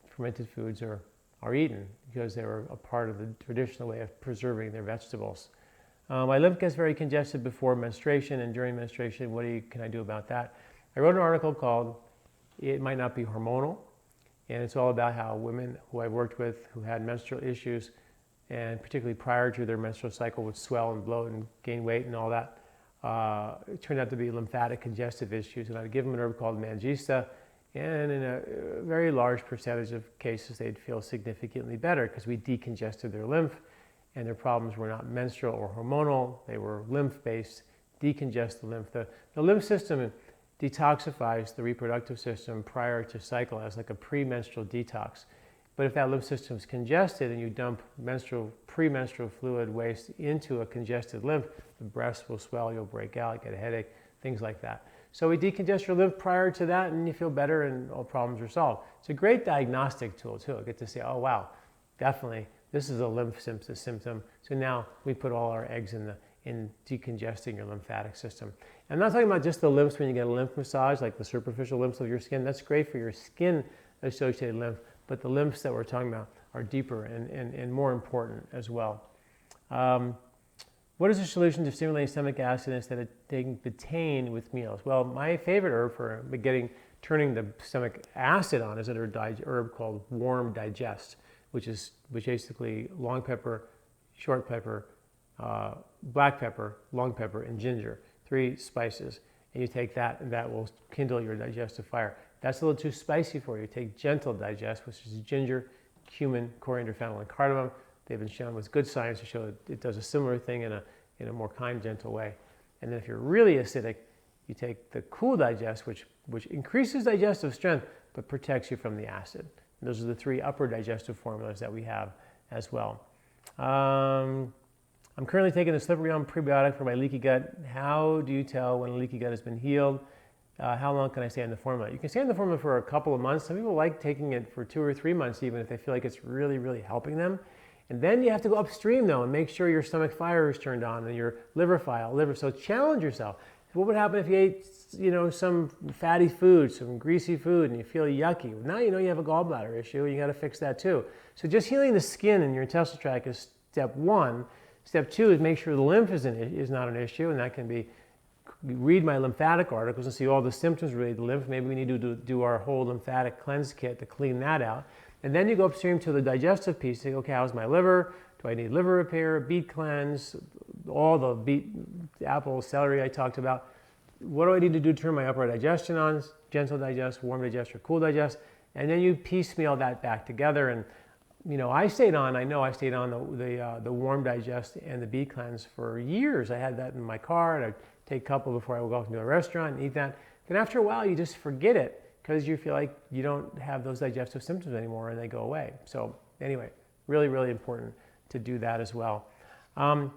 fermented foods are eaten, because they were a part of the traditional way of preserving their vegetables. My lymph gets very congested before menstruation and during menstruation. Can I do about that? I wrote an article called "It Might Not Be Hormonal," and it's all about how women who I've worked with who had menstrual issues, and particularly prior to their menstrual cycle, would swell and bloat and gain weight and all that. It turned out to be lymphatic congestive issues, and I'd give them an herb called Mangista, and in a very large percentage of cases, they'd feel significantly better because we decongested their lymph, and their problems were not menstrual or hormonal, they were lymph-based. Decongest the lymph. The lymph system detoxifies the reproductive system prior to cycle as like a premenstrual detox. But if that lymph system is congested and you dump premenstrual fluid waste into a congested lymph, the breast will swell, you'll break out, get a headache, things like that. So we decongest your lymph prior to that and you feel better and all problems are solved. It's a great diagnostic tool too. I get to say, oh wow, definitely this is a lymph symptom. So now we put all our eggs in decongesting your lymphatic system. I'm not talking about just the lymphs when you get a lymph massage, like the superficial lymphs of your skin. That's great for your skin associated lymph, but the lymphs that we're talking about are deeper and more important as well. What is the solution to stimulating stomach acid instead of taking betaine with meals? Well, my favorite herb for turning the stomach acid on is an herb called Warm Digest, which basically long pepper, short pepper, black pepper, long pepper, and ginger, 3 spices. And you take that and that will kindle your digestive fire. That's a little too spicy for you. Take Gentle Digest, which is ginger, cumin, coriander, fennel, and cardamom. They've been shown with good science to show that it does a similar thing in a more kind, gentle way. And then if you're really acidic, you take the Cool Digest, which increases digestive strength, but protects you from the acid. And those are the 3 upper digestive formulas that we have as well. I'm currently taking the Microbiome prebiotic for my leaky gut. How do you tell when a leaky gut has been healed? How long can I stay on the formula? You can stay on the formula for a couple of months. Some people like taking it for 2 or 3 months even if they feel like it's really, really helping them. And then you have to go upstream though and make sure your stomach fire is turned on and your liver. So challenge yourself. What would happen if you ate, some fatty food, some greasy food, and you feel yucky? Now you know you have a gallbladder issue. You got to fix that too. So just healing the skin and your intestinal tract is step 1. Step 2 is make sure the lymph is not an issue, and that can be read my lymphatic articles and see all the symptoms related to lymph. Maybe we need to do our whole lymphatic cleanse kit to clean that out. And then you go upstream to the digestive piece. Say, okay, how's my liver? Do I need liver repair, beet cleanse, all the beet, apple, celery I talked about? What do I need to do to turn my upper digestion on? Gentle Digest, Warm Digest, or Cool Digest. And then you piecemeal that back together. And I stayed on the Warm Digest and the beet cleanse for years. I had that in my car, and I'd take a couple before I would go off to a restaurant and eat that. Then after a while, you just forget it because you feel like you don't have those digestive symptoms anymore and they go away. So anyway, really, really important to do that as well. What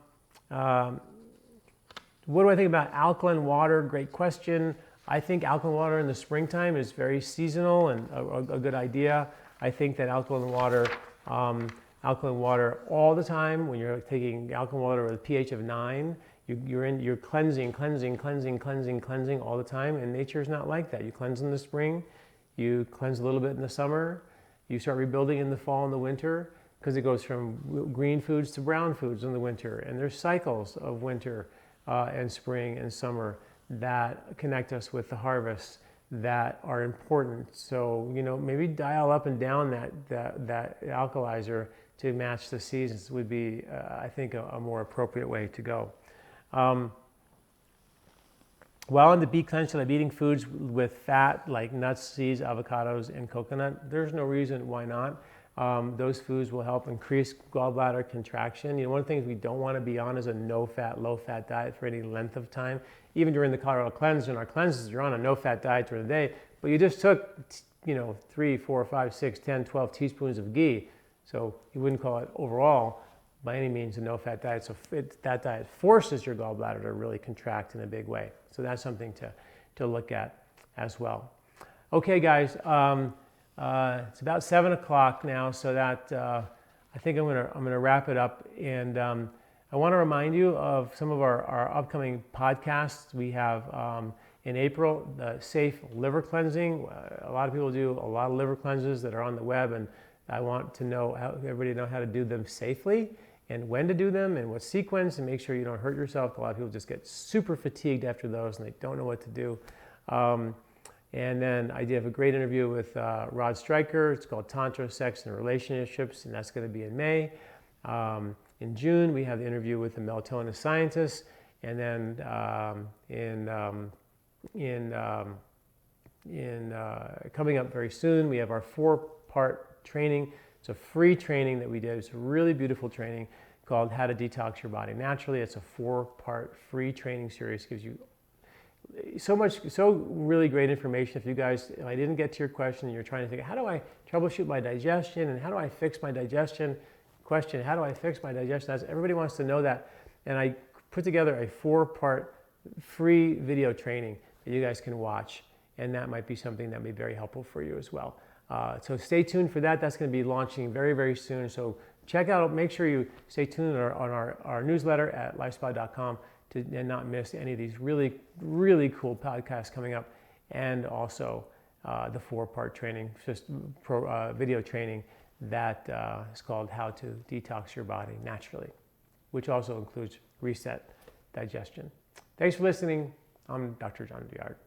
do I think about alkaline water? Great question. I think alkaline water in the springtime is very seasonal and a good idea. I think that alkaline water all the time, when you're taking alkaline water with a pH of 9, you're cleansing all the time, and nature is not like that. You cleanse in the spring, you cleanse a little bit in the summer, you start rebuilding in the fall and the winter, because it goes from green foods to brown foods in the winter, and there's cycles of winter and spring and summer that connect us with the harvest that are important. So maybe dial up and down that alkalizer to match the seasons would be, I think, a more appropriate way to go. While in the beet cleanse, should I be eating foods with fat like nuts, seeds, avocados, and coconut? There's no reason why not. Those foods will help increase gallbladder contraction. One of the things we don't want to be on is a no-fat, low-fat diet for any length of time. Even during the Colorado cleanse, in our cleanses, you're on a no-fat diet during the day, but you just took 3, 4, 5, 6, 10, 12 teaspoons of ghee. So you wouldn't call it overall by any means a no-fat diet. So that diet forces your gallbladder to really contract in a big way. So that's something to look at as well. Okay, guys. It's about 7 o'clock now, so that I think I'm gonna wrap it up. And I want to remind you of some of our upcoming podcasts. We have in April the safe liver cleansing. A lot of people do a lot of liver cleanses that are on the web, and I want to know everybody know how to do them safely. and when to do them and what sequence, and make sure you don't hurt yourself. A lot of people just get super fatigued after those and they don't know what to do. And then I did have a great interview with Rod Stryker. It's called Tantra, Sex, and Relationships, and that's going to be in May. In June, we have the interview with the melatonin scientist, and then coming up very soon, we have our 4-part training. It's a free training that we did. It's a really beautiful training called How to Detox Your Body Naturally. It's a 4-part free training series. Gives you so really great information. If you guys, if I didn't get to your question and you're trying to think, how do I troubleshoot my digestion and how do I fix my digestion? Question, how do I fix my digestion? Everybody wants to know that. And I put together a 4-part free video training that you guys can watch. And that might be something that may be very helpful for you as well. So stay tuned for that. That's going to be launching very, very soon. So check out, make sure you stay tuned on our newsletter at lifespa.com and not miss any of these really, really cool podcasts coming up. And also the 4-part training, video training that is called How to Detox Your Body Naturally, which also includes reset digestion. Thanks for listening. I'm Dr. John Douillard.